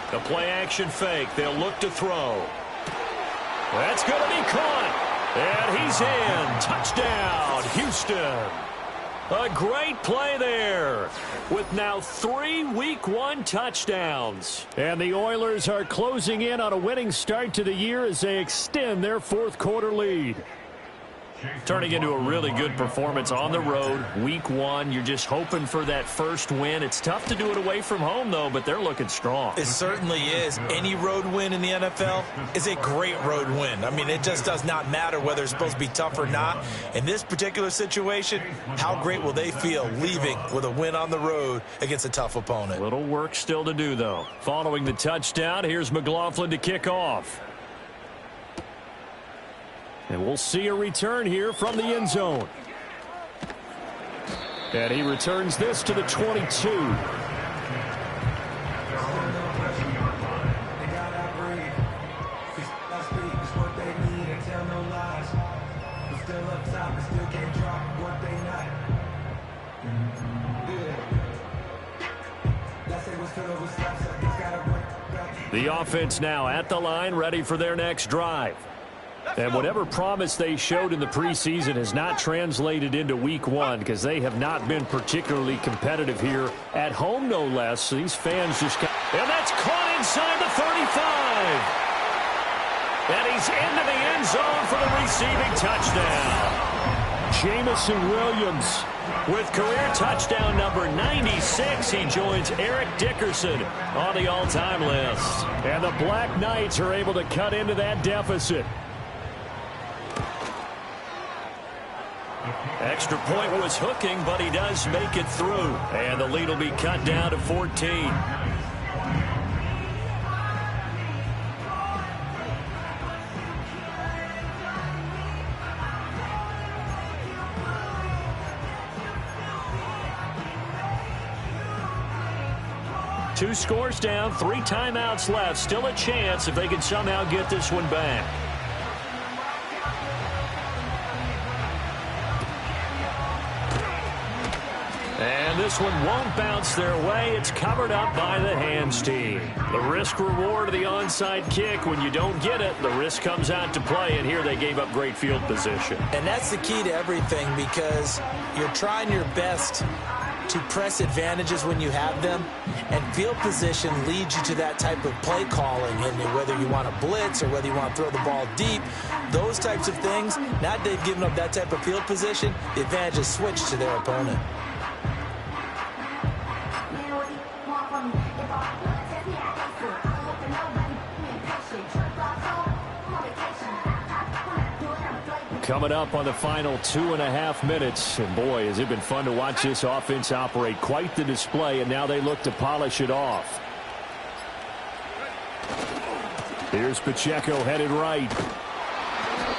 The play-action fake. They'll look to throw. That's going to be caught. And he's in. Touchdown, Houston. A great play there with now 3 Week 1 touchdowns. And the Oilers are closing in on a winning start to the year as they extend their fourth quarter lead. Turning into a really good performance on the road. Week 1, you're just hoping for that first win. It's tough to do it away from home, though, but they're looking strong. It certainly is. Any road win in the NFL is a great road win. I mean, it just does not matter whether it's supposed to be tough or not. In this particular situation, how great will they feel leaving with a win on the road against a tough opponent? Little work still to do, though. Following the touchdown, here's McLaughlin to kick off. And we'll see a return here from the end zone. And he returns this to the 22. The offense now at the line, ready for their next drive. And whatever promise they showed in the preseason has not translated into week one because they have not been particularly competitive here at home, no less. These fans just got... And that's caught inside the 35. And he's into the end zone for the receiving touchdown. Jamison Williams with career touchdown number 96. He joins Eric Dickerson on the all-time list. And the Black Knights are able to cut into that deficit. Extra point was hooking, but he does make it through. And the lead will be cut down to 14. Two scores down, 3 timeouts left. Still a chance if they can somehow get this one back. And this one won't bounce their way. It's covered up by the hands team. The risk reward of the onside kick. When you don't get it, the risk comes out to play. And here they gave up great field position. And that's the key to everything because you're trying your best to press advantages when you have them, and field position leads you to that type of play calling, and whether you want to blitz or whether you want to throw the ball deep, those types of things. Now that they've given up that type of field position, the advantage is switched to their opponent. Coming up on the final 2.5 minutes. And boy, has it been fun to watch this offense operate. Quite the display, and now they look to polish it off. Here's Pacheco headed right.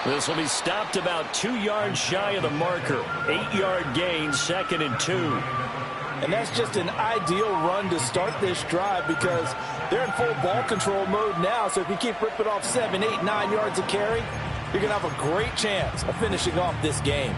This will be stopped about 2 yards shy of the marker. 8-yard gain, 2nd and 2. And that's just an ideal run to start this drive because they're in full ball control mode now. So if you keep ripping off 7, 8, 9 yards of carry, you're going to have a great chance of finishing off this game.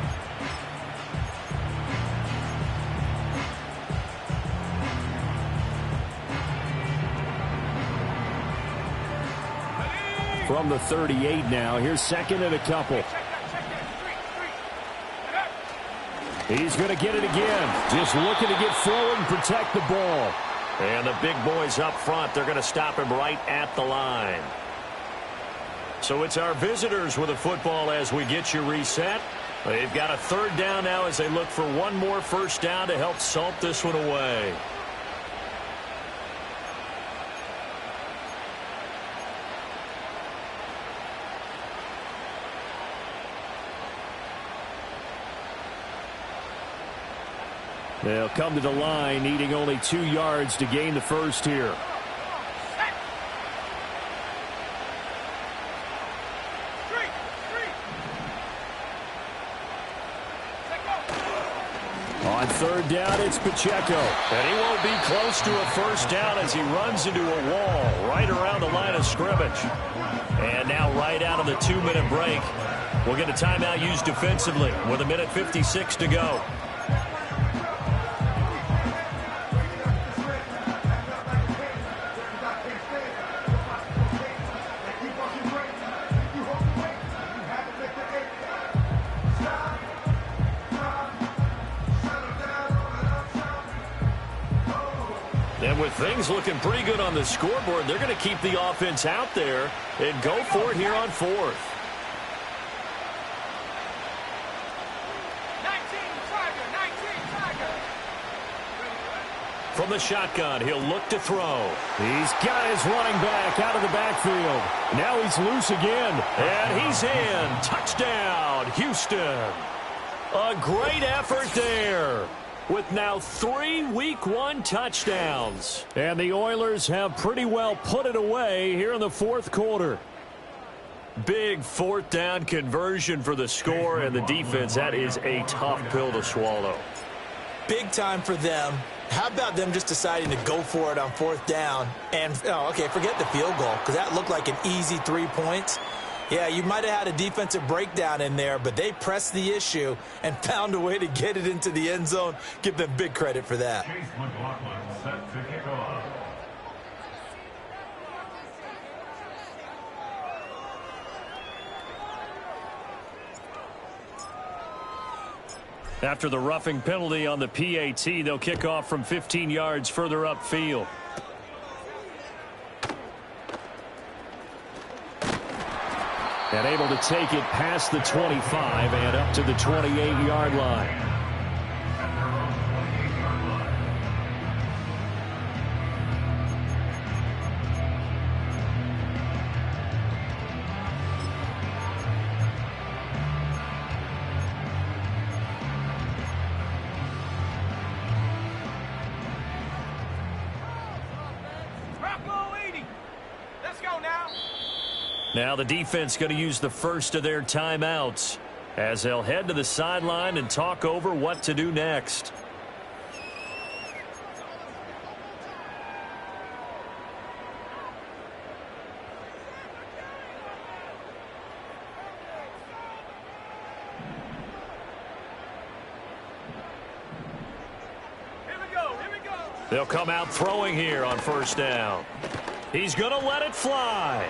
From the 38 now, here's 2nd and a couple. He's going to get it again. Just looking to get forward and protect the ball. And the big boys up front, they're going to stop him right at the line. So it's our visitors with the football as we get you reset. They've got a 3rd down now as they look for one more first down to help salt this one away. They'll come to the line, needing only 2 yards to gain the first here. On 3rd down, it's Pacheco. And he won't be close to a first down as he runs into a wall right around the line of scrimmage. And now right out of the 2-minute break, we'll get a timeout used defensively with 1:56 to go. And with things looking pretty good on the scoreboard, they're going to keep the offense out there and go for it here on 4th. 19, Tiger. From the shotgun, he'll look to throw. He's got his running back out of the backfield. Now he's loose again. And he's in. Touchdown, Houston. A great effort there, with now 3 Week 1 touchdowns. And the Oilers have pretty well put it away here in the 4th quarter. Big 4th down conversion for the score, and the defense, that is a tough pill to swallow. big time for them. How about them just deciding to go for it on 4th down? And, okay, forget the field goal, because that looked like an easy 3 points. Yeah, you might have had a defensive breakdown in there, but they pressed the issue and found a way to get it into the end zone. Give them big credit for that. Chase McLaughlin set to kick off. After the roughing penalty on the PAT, they'll kick off from 15 yards further upfield. And able to take it past the 25 and up to the 28-yard line. Now the defense going to use the first of their timeouts as they'll head to the sideline and talk over what to do next. They'll come out throwing here on 1st down. He's going to let it fly.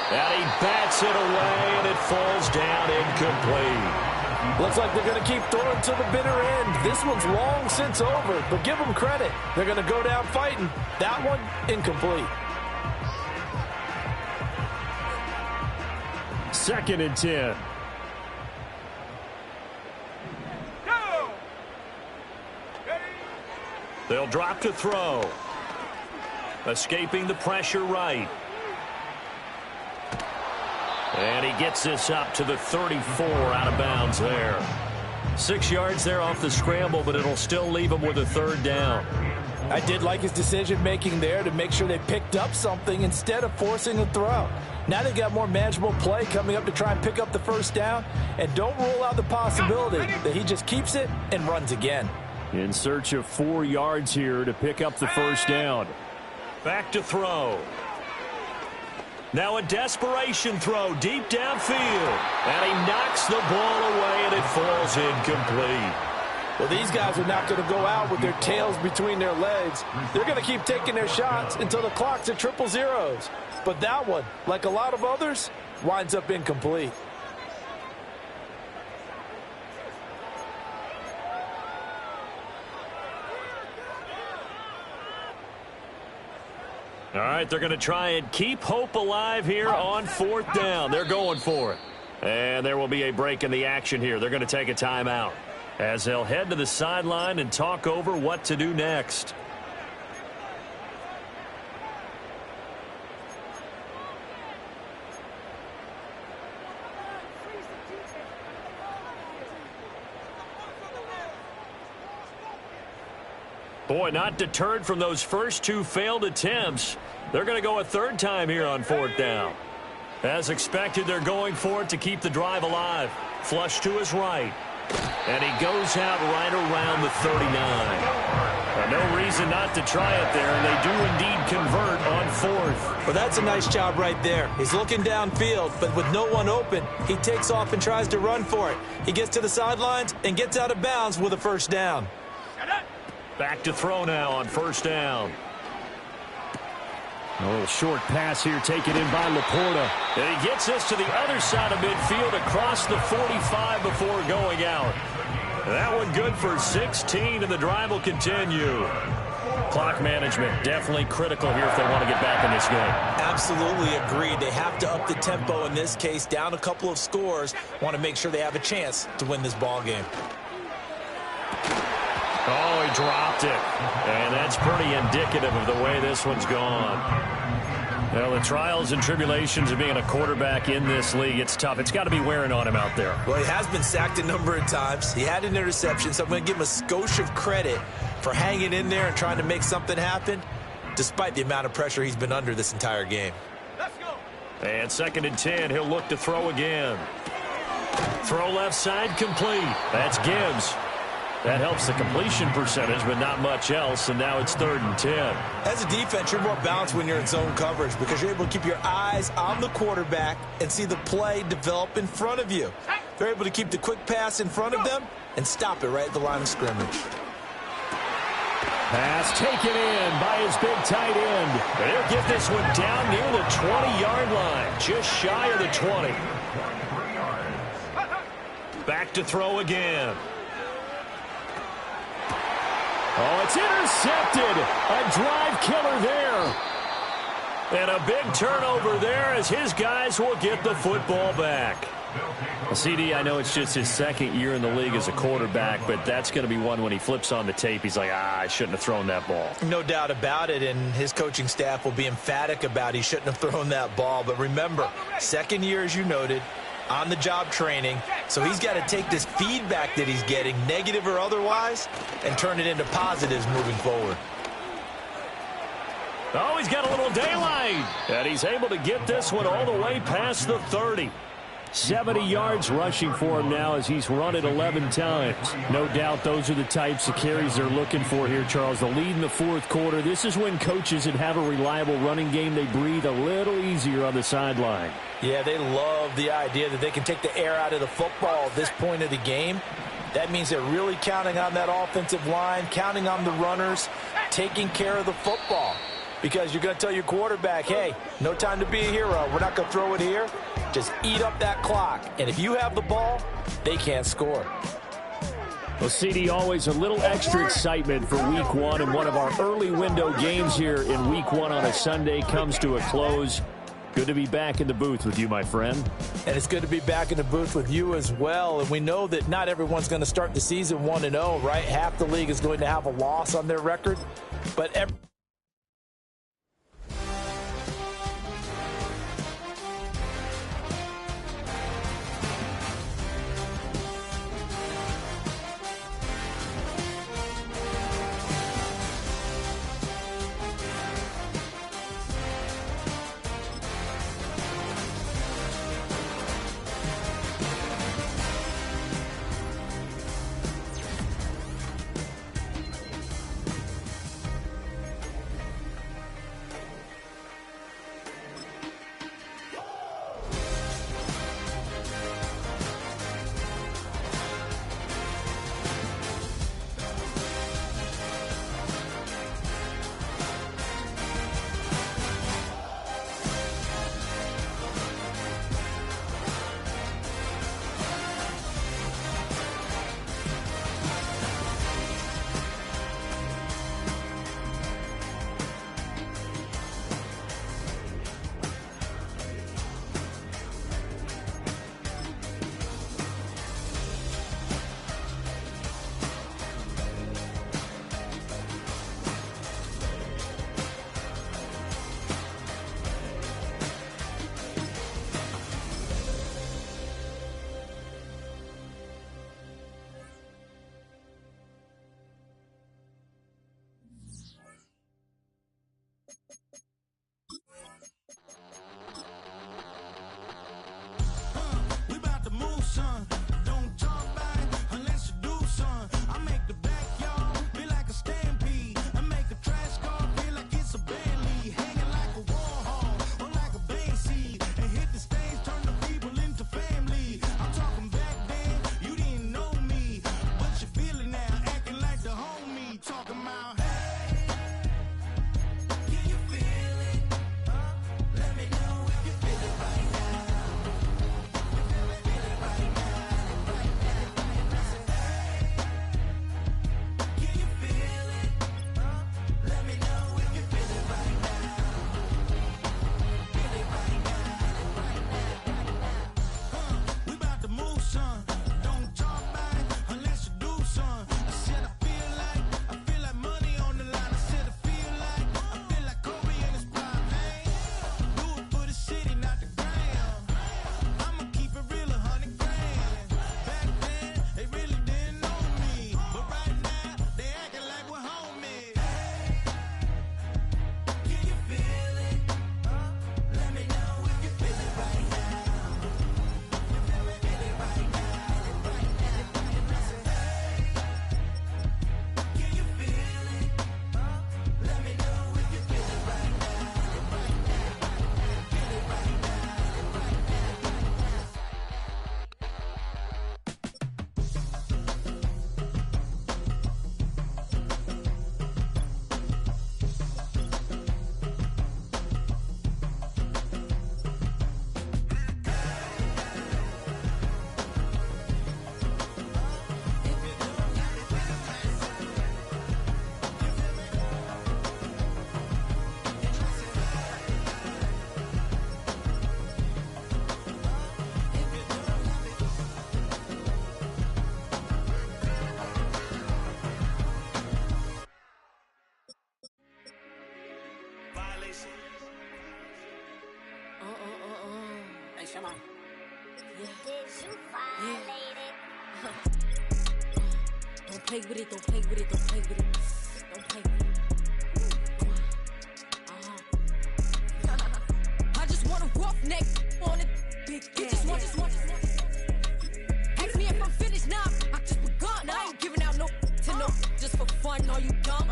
And he bats it away, and it falls down incomplete. Looks like they're going to keep throwing to the bitter end. This one's long since over, but give them credit. They're going to go down fighting. That one, incomplete. 2nd and 10. They'll drop to throw. Escaping the pressure right. And he gets this up to the 34 out of bounds there. 6 yards there off the scramble, but it'll still leave him with a 3rd down. I did like his decision-making there to make sure they picked up something instead of forcing a throw. Now they've got more manageable play coming up to try and pick up the 1st down. And don't rule out the possibility that he just keeps it and runs again. In search of 4 yards here to pick up the 1st down. Back to throw. Now a desperation throw deep downfield. And he knocks the ball away, and it falls incomplete. Well, these guys are not going to go out with their tails between their legs. They're going to keep taking their shots until the clock's at 000. But that one, like a lot of others, winds up incomplete. All right, they're going to try and keep hope alive here on 4th down. They're going for it. And there will be a break in the action here. They're going to take a timeout as they'll head to the sideline and talk over what to do next. Boy, not deterred from those first 2 failed attempts. They're going to go a 3rd time here on 4th down. As expected, they're going for it to keep the drive alive. Flush to his right. And he goes out right around the 39. No reason not to try it there, and they do indeed convert on 4th. Well, that's a nice job right there. He's looking downfield, but with no one open, he takes off and tries to run for it. He gets to the sidelines and gets out of bounds with a 1st down. Back to throw now on 1st down. A little short pass here taken in by Laporta. And he gets this to the other side of midfield across the 45 before going out. That one good for 16, and the drive will continue. Clock management definitely critical here if they want to get back in this game. Absolutely agreed. They have to up the tempo in this case, down a couple of scores. Want to make sure they have a chance to win this ball game. Oh, he dropped it. And that's pretty indicative of the way this one's gone. Well, the trials and tribulations of being a quarterback in this league, it's tough. It's got to be wearing on him out there. Well, he has been sacked a number of times. He had an interception, so I'm going to give him a skosh of credit for hanging in there and trying to make something happen, despite the amount of pressure he's been under this entire game. Let's go. And 2nd and 10, he'll look to throw again. Throw left side complete. That's Gibbs. That helps the completion percentage, but not much else, and now it's 3rd and 10. As a defense, you're more balanced when you're in zone coverage because you're able to keep your eyes on the quarterback and see the play develop in front of you. They're able to keep the quick pass in front of them and stop it right at the line of scrimmage. Pass taken in by his big tight end. They'll get this one down near the 20-yard line, just shy of the 20. Back to throw again. Oh, it's intercepted. A drive killer there. And a big turnover there as his guys will get the football back. Well, CD, I know it's just his 2nd year in the league as a quarterback, but that's going to be one when he flips on the tape. He's like, I shouldn't have thrown that ball. No doubt about it, and his coaching staff will be emphatic about he shouldn't have thrown that ball. But remember, 2nd year, as you noted, on-the-job training, so he's got to take this feedback that he's getting, negative or otherwise, and turn it into positives moving forward. Oh, he's got a little daylight, and he's able to get this one all the way past the 30. 70 yards rushing for him now as he's run it 11 times. No doubt those are the types of carries they're looking for here, Charles. The lead in the 4th quarter. This is when coaches that have a reliable running game, they breathe a little easier on the sideline. Yeah, they love the idea that they can take the air out of the football at this point of the game. That means they're really counting on that offensive line, counting on the runners, taking care of the football. Because you're going to tell your quarterback, hey, no time to be a hero. We're not going to throw it here. Just eat up that clock. And if you have the ball, they can't score. Well, CD, always a little extra excitement for Week 1, and one of our early window games here in Week 1 on a Sunday comes to a close. Good to be back in the booth with you, my friend. And it's good to be back in the booth with you as well. And we know that not everyone's going to start the season 1-0, right? Half the league is going to have a loss on their record. But Come on. Did you violate it? Don't play with it, don't play with it, don't play with it. Don't play with it. I just want a roughneck on it. Big just want. Ask me if I'm finished now. I just begun. I ain't giving out no to no just for fun. Are you dumb?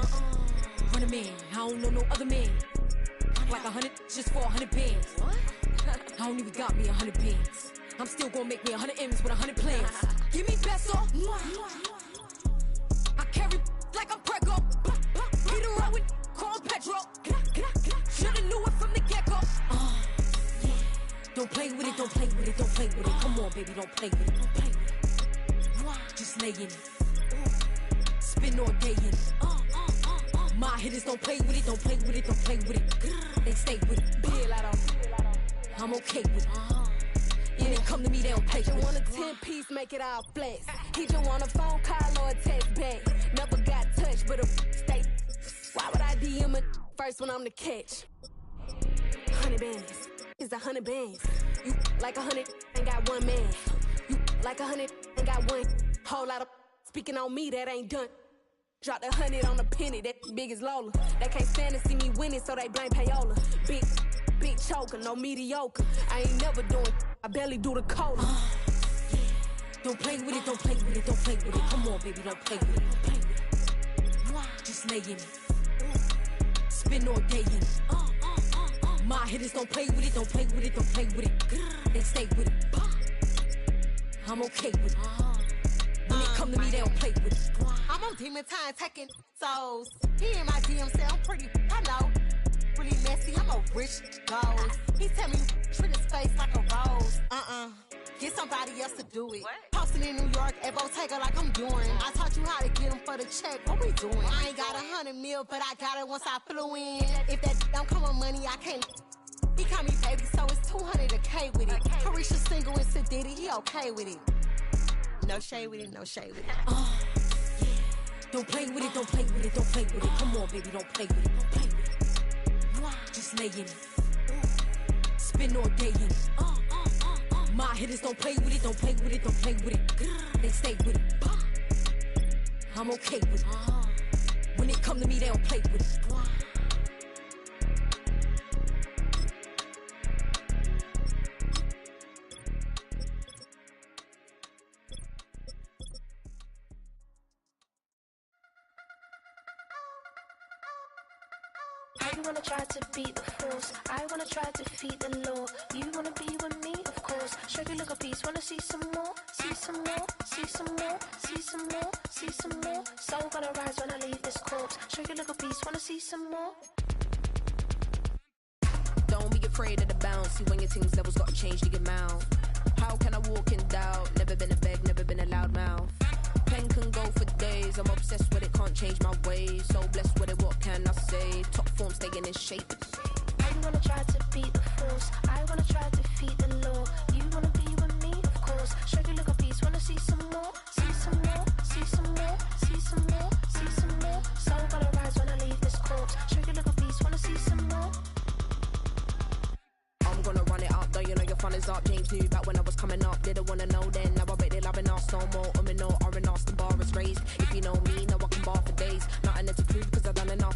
Run a man, I don't know no other man. Like 100 just for 100 bands. What? I don't even got me 100 bands. I'm still gonna make me 100 M's with 100 plans. Give me peso. I carry like I'm Prego. Hit a road with call Petro. Shoulda knew it from the get-go. Don't play with it, don't play with it, don't play with it. Come on, baby, don't play with it, don't play with it. Just lay in it. Spin all day in it. My hitters don't play with it, don't play with it, don't play with it. They stay with it. I'm okay with it. Yeah, they come to me, they don't play with it. You want a 10-piece, make it all flex. He just want a phone call or a text back. Never got touched, but a stay. Why would I DM it first when I'm the catch? 100 bands. It's 100 bands. You like 100 and got one man. You like 100 and got one. Whole lot of speaking on me that ain't done. Dropped 100 on a penny, that big as Lola. They can't stand to see me winning, so they blame payola. Big choker, no mediocre. I ain't never doing, I barely do the cola. Don't play with it, don't play with it, don't play with it. Come on, baby, don't play with it, don't play with it. Just lay in it. Spin all day in it. My hitters don't play with it, don't play with it, don't play with it. They stay with it. I'm okay with it. When it come to me, they don't play with it. I'm on demon time taking souls. He in my DM say I'm pretty, I know. Really messy, I'm a rich ghost. He tell me treat his face like a rose. Get somebody else to do it. Posting in New York at Bottega like I'm doing. I taught you how to get him for the check. What we doing? I ain't got 100 mil, but I got it once I flew in. If that don't come with money, I can't. He call me baby, so it's 200 a K with it. Carisha single and Sadiddy, he okay with it. No shade with it, no shade with it. Don't play with it, don't play with it, don't play with it. Come on, baby, don't play with it, don't play with it. Just lay in it. Spin all day in it. My hitters don't play with it, don't play with it, don't play with it. They stay with it. I'm okay with it. When it come to me, they don't play with it. You wanna try to beat the force, I wanna try to defeat the law. You wanna be with me, of course. Show you look a piece, wanna see some more, see some more, see some more, see some more, see some more. Soul gonna rise when I leave this corpse. Show you look a piece, wanna see some more. Don't be afraid of the bounce. See when your team's levels gotta change to your mouth. How can I walk in doubt? Never been a beg, never been a loud mouth. Pen can go for days. I'm obsessed with it, can't change my ways. So blessed with it, what can I say? Top form staying in shape. You wanna try to beat the force, I wanna try to defeat the law. You wanna be with me, of course. Show you look a piece, wanna see some more, see some more, see some more, see some more, see some more. Soul gonna rise when I leave this corpse. Show you look a piece, wanna see some more. I'm gonna run it up, though you know your fun is up. James knew back when I was coming up. Didn't wanna know then, now I bet they loving us. No more, no R&R, the bar is raised. If you know me, now I can bar for days. Nothing to prove, cause I've done enough.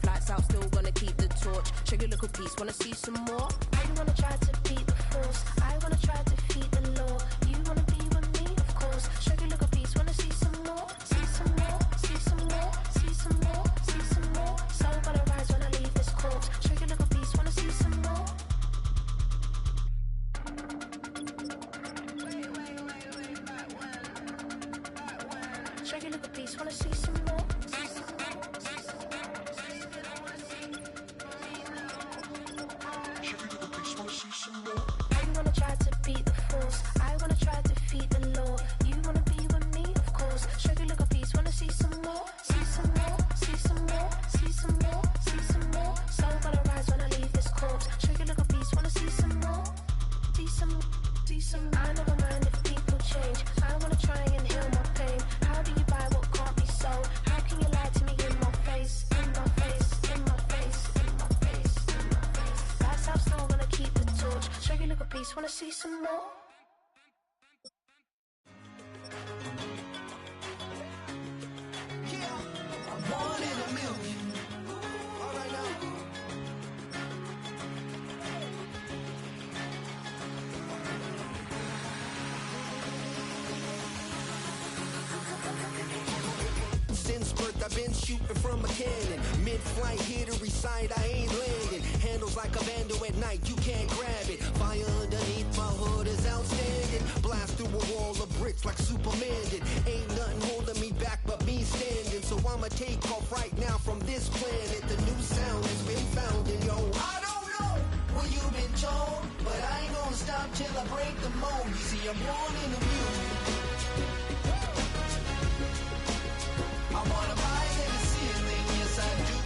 Lights out, still gonna keep the torch. Show you little piece, wanna see some more? You wanna try to beat the force, I wanna try to defeat the law. You wanna be with me, of course. Show you look a piece, wanna see some more, see some more, see some more, see some more, see some more. Soul gonna rise when I leave this corpse. Show you look a piece, wanna see some more. Show you look a piece, wanna see some more. You wanna try to beat the force, I wanna try to defeat the law. You wanna be with me, of course. Show you look a piece, wanna see some more, see some more, see some more, see some more, see some more. Soul gonna rise when I leave this corpse. Show you look a piece, wanna see some more, see some, see some. I never mind if people change. I wanna try and heal my pain. How do you buy what can't be sold? How can you lie to me in my face, in my face, in my face, in my face, in my face? That's how still gonna keep the torch. Show you like a beast, wanna see some more? One in a million. All right now. Since birth, I've been shooting from a cannon. Mid-flight, here to recite, I ain't landing. Handles like a vandal at night, you can't grab it. Fire underneath my hood is outstanding. Blast through a wall of bricks like Superman did. Ain't nothing holding me back but me standing. So I'ma take off right now from this planet. The new sound has been found and yo, I don't know what you've been told, but I ain't gonna stop till I break the mold. You see, I'm born in a million. I wanna rise in the ceiling, yes I do.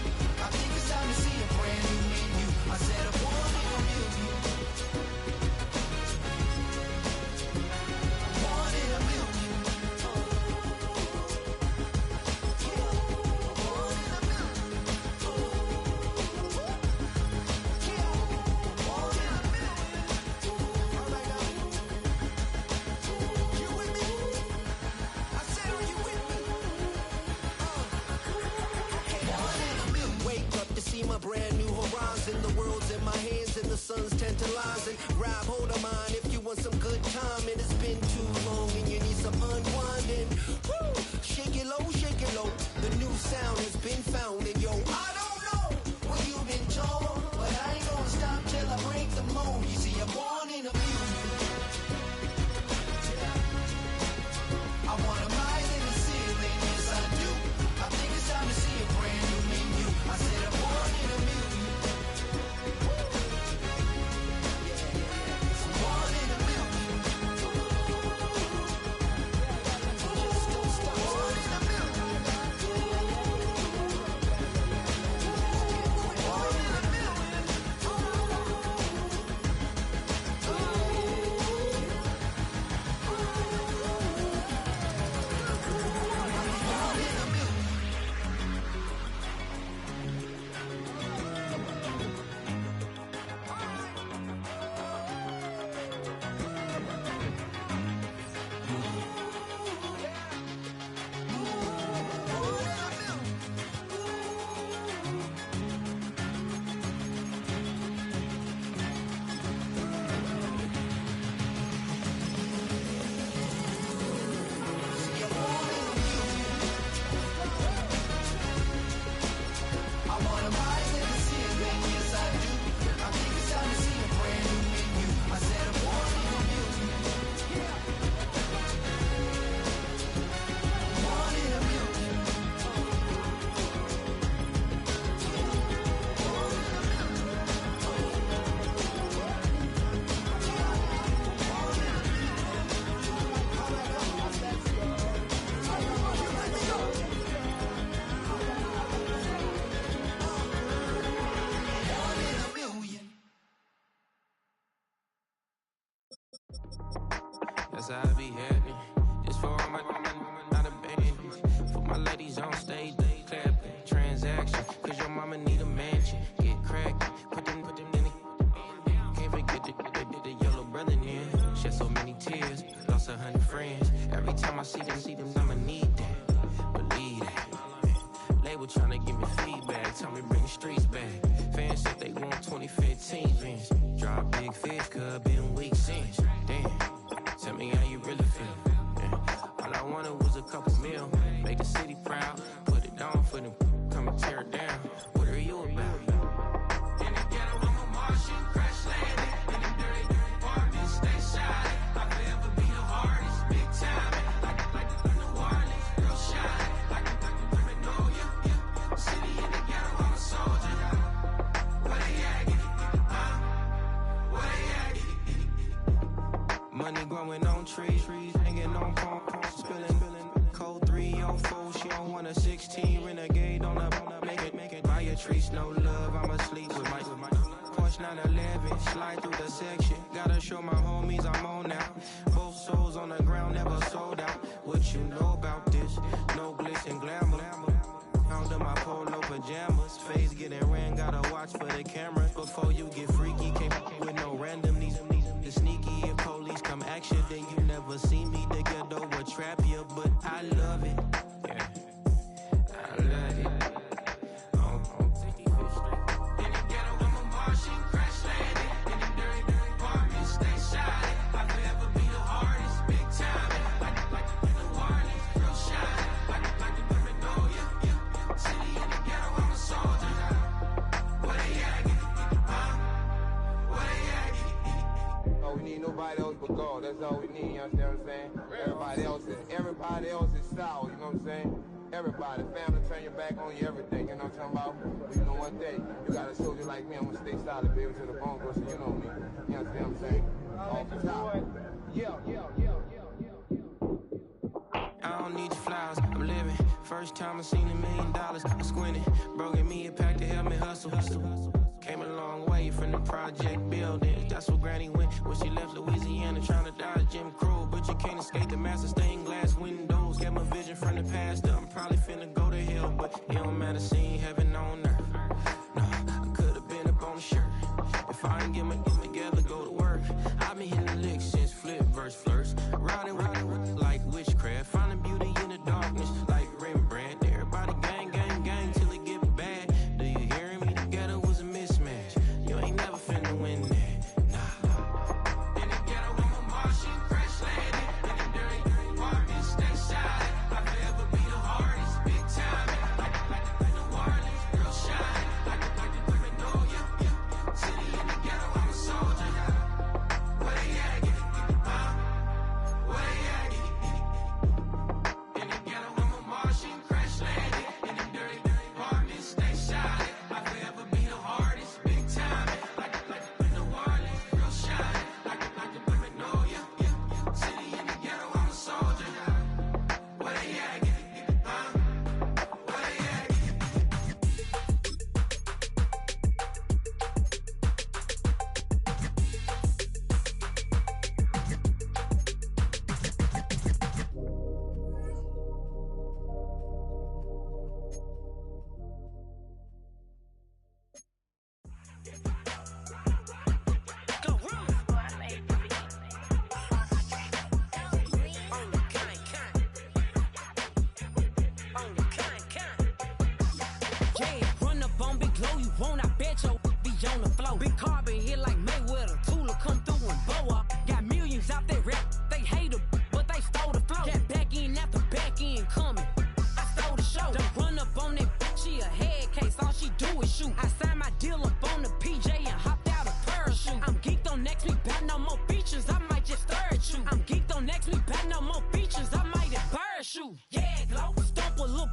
I think it's time to see a brand new menu. I said I'm born in a million. Born in a million. Born in a million. Born in a million. All right now. You with me? I said, are you with me? Wake up to see my brand new horizon. The world's in my hands and the sun's tantalizing. Grab hold of mine if you want some good time. And it's been too long and you need some unwinding. Woo! Shake it low, shake it low. The new sound has been found. And yo, I don't know what you've been told, but I ain't gonna stop till I break the mold. You see, I'm born in a million. I wanna rise in the ceiling, yes I do. I think it's time to see a brand new menu. I said I'm born in a million. I'm born in a million. Born in a million. Born in a million. Born in a million. I wanna rise in the ceiling, yes I do. I think it's time to see a brand new menu. I said I'm born in a million. Born in a million. Born in a million. Born in a million. That's how I be happening. This for all my not abandoned. For my ladies on stage, they clapping. Transaction, cause your mama need a mansion. Get crackin', put them in the. Can't forget the yellow brother in. Shed so many tears, lost 100 friends. Every time I see them, I'ma need that. Believe that. Label tryna give me feedback, tell me bring the streets back. Fans said they want 2015 Vince. Drop big fish, cuz been weak since. Damn, tell me how you really feel. Yeah. All I wanted was a couple mil, make the city proud, put it on for them, come and tear it down. What are you about? In the ghetto, I'm a Martian, crash landing. In them dirty apartments, stay shiny. I'll forever be the hardest, big time. Like the New Orleans, real shiny. Like the women know you. City in the ghetto, I'm a soldier. Where they at? Where they at? Money growing on trees, hanging on palm, spilling. Code 304, she don't want a 16. Renegade on the make it. Buy a tree, no love, I'ma sleep with my Porsche 911, slide through the section. Gotta show my homies I'm on now. Both souls on the ground, never sold out. What you know about this? No glitz and glamour. Under my polo pajamas, face getting ran, gotta watch for the cameras. Before you get freaky, can't with no randomness. We need nobody else but God. That's all we need, you understand what I'm saying? Everybody else is sour, you know what I'm saying? Everybody, family, turn your back on you, everything, you know what I'm talking about? But you know one thing, you got a soldier like me, I'm gonna stay solid, baby, to the bone, bro, so you know me. You understand what I'm saying? Off the top. I don't need your flowers, I'm living. First time I seen $1 million, I squinted. Bro, give me a pack to help me hustle. Came a long way from the project buildings. That's where Granny went when she left Louisiana, trying to dodge Jim Crow. But you can't escape the master stained glass windows. Got my vision from the past, I'm probably finna go to hell, but it don't matter, seeing heaven on earth. No, I could've been up on the shirt. If I ain't get my together, go to work. I've been hitting the licks since flip verse first. Riding like witchcraft, finding beauty in the darkness like Rembrandt. Everybody gang, gang, gang till it get bad. Do you hear me? Together was a mismatch. You ain't never finna win that. Nah. In the ghetto, I'm a Martian, crash landing. In the dirty apartment, stay shine. I'll forever be the hardest, big time. Like the New Orleans, girl shine. Like the Magnolia. City in the ghetto, I'm a soldier. Where they at? Where they at? In the ghetto, I'm a Martian, crash landing. In the dirty apartment, stay shine. I'll forever be the hardest, big time. Like the New Orleans, girl shine. Like the Magnolia. City in the ghetto, I'm a soldier. Where they at? Where they at? Yeah, run up on Big Glow, you won't, I bet your be on the floor. Big Carbon here like Mayweather, Tula come through and blow up. Got millions out there rap, they hate her, but they stole the flow. Got back in after back in coming, I stole the show. Don't run up on that bitch, she a head case, all she do is shoot. I signed my deal up on the PJ and hopped out a parachute. I'm geeked on next week, back no more features, I might just stare at you. I'm geeked on next week, back no more features, I might embarrass you. Yeah, Glow, stomp a little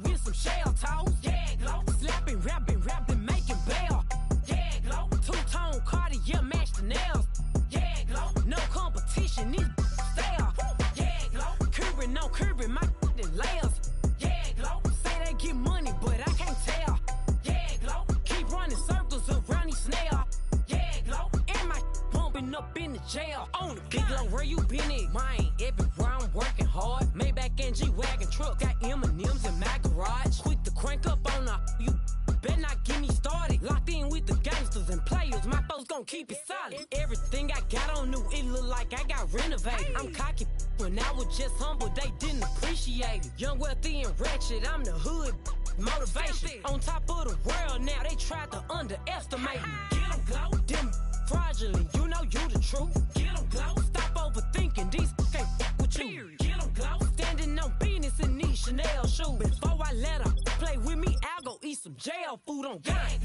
with some shell toes. Yeah, Glow, slapping, rapping, making bail. Yeah, Glow, two-tone Cartier match the nails. Yeah, Glow, no competition, these stale. Yeah, Glow, curving, no curving, my layers. Yeah, Glow, say they get money, but I can't tell. Yeah, Glow, keep running circles around these snails. Yeah, Glow, and my bumping up in the jail. On the Big Glow, where you been at? Mine, everywhere I'm working hard. Maybach and G-Wagon truck, got M&M's in my garage. Quick to crank up on her, you better not get me started. Locked in with the gangsters and players, my folks gon' keep it solid. Everything I got on new, it look like I got renovated. I'm cocky when I was just humble, they didn't appreciate it. Young, wealthy, and ratchet, I'm the hood motivation. On top of the world now, they tried to underestimate me. Get 'em, Glow, them fraudulent, you know you the truth. Get 'em, Glow, stop overthinking, these can't with you. Get 'em, Glow, standing on business in these Chanel shoes. Before I let her play with me, I'll go eat some jail food on gang.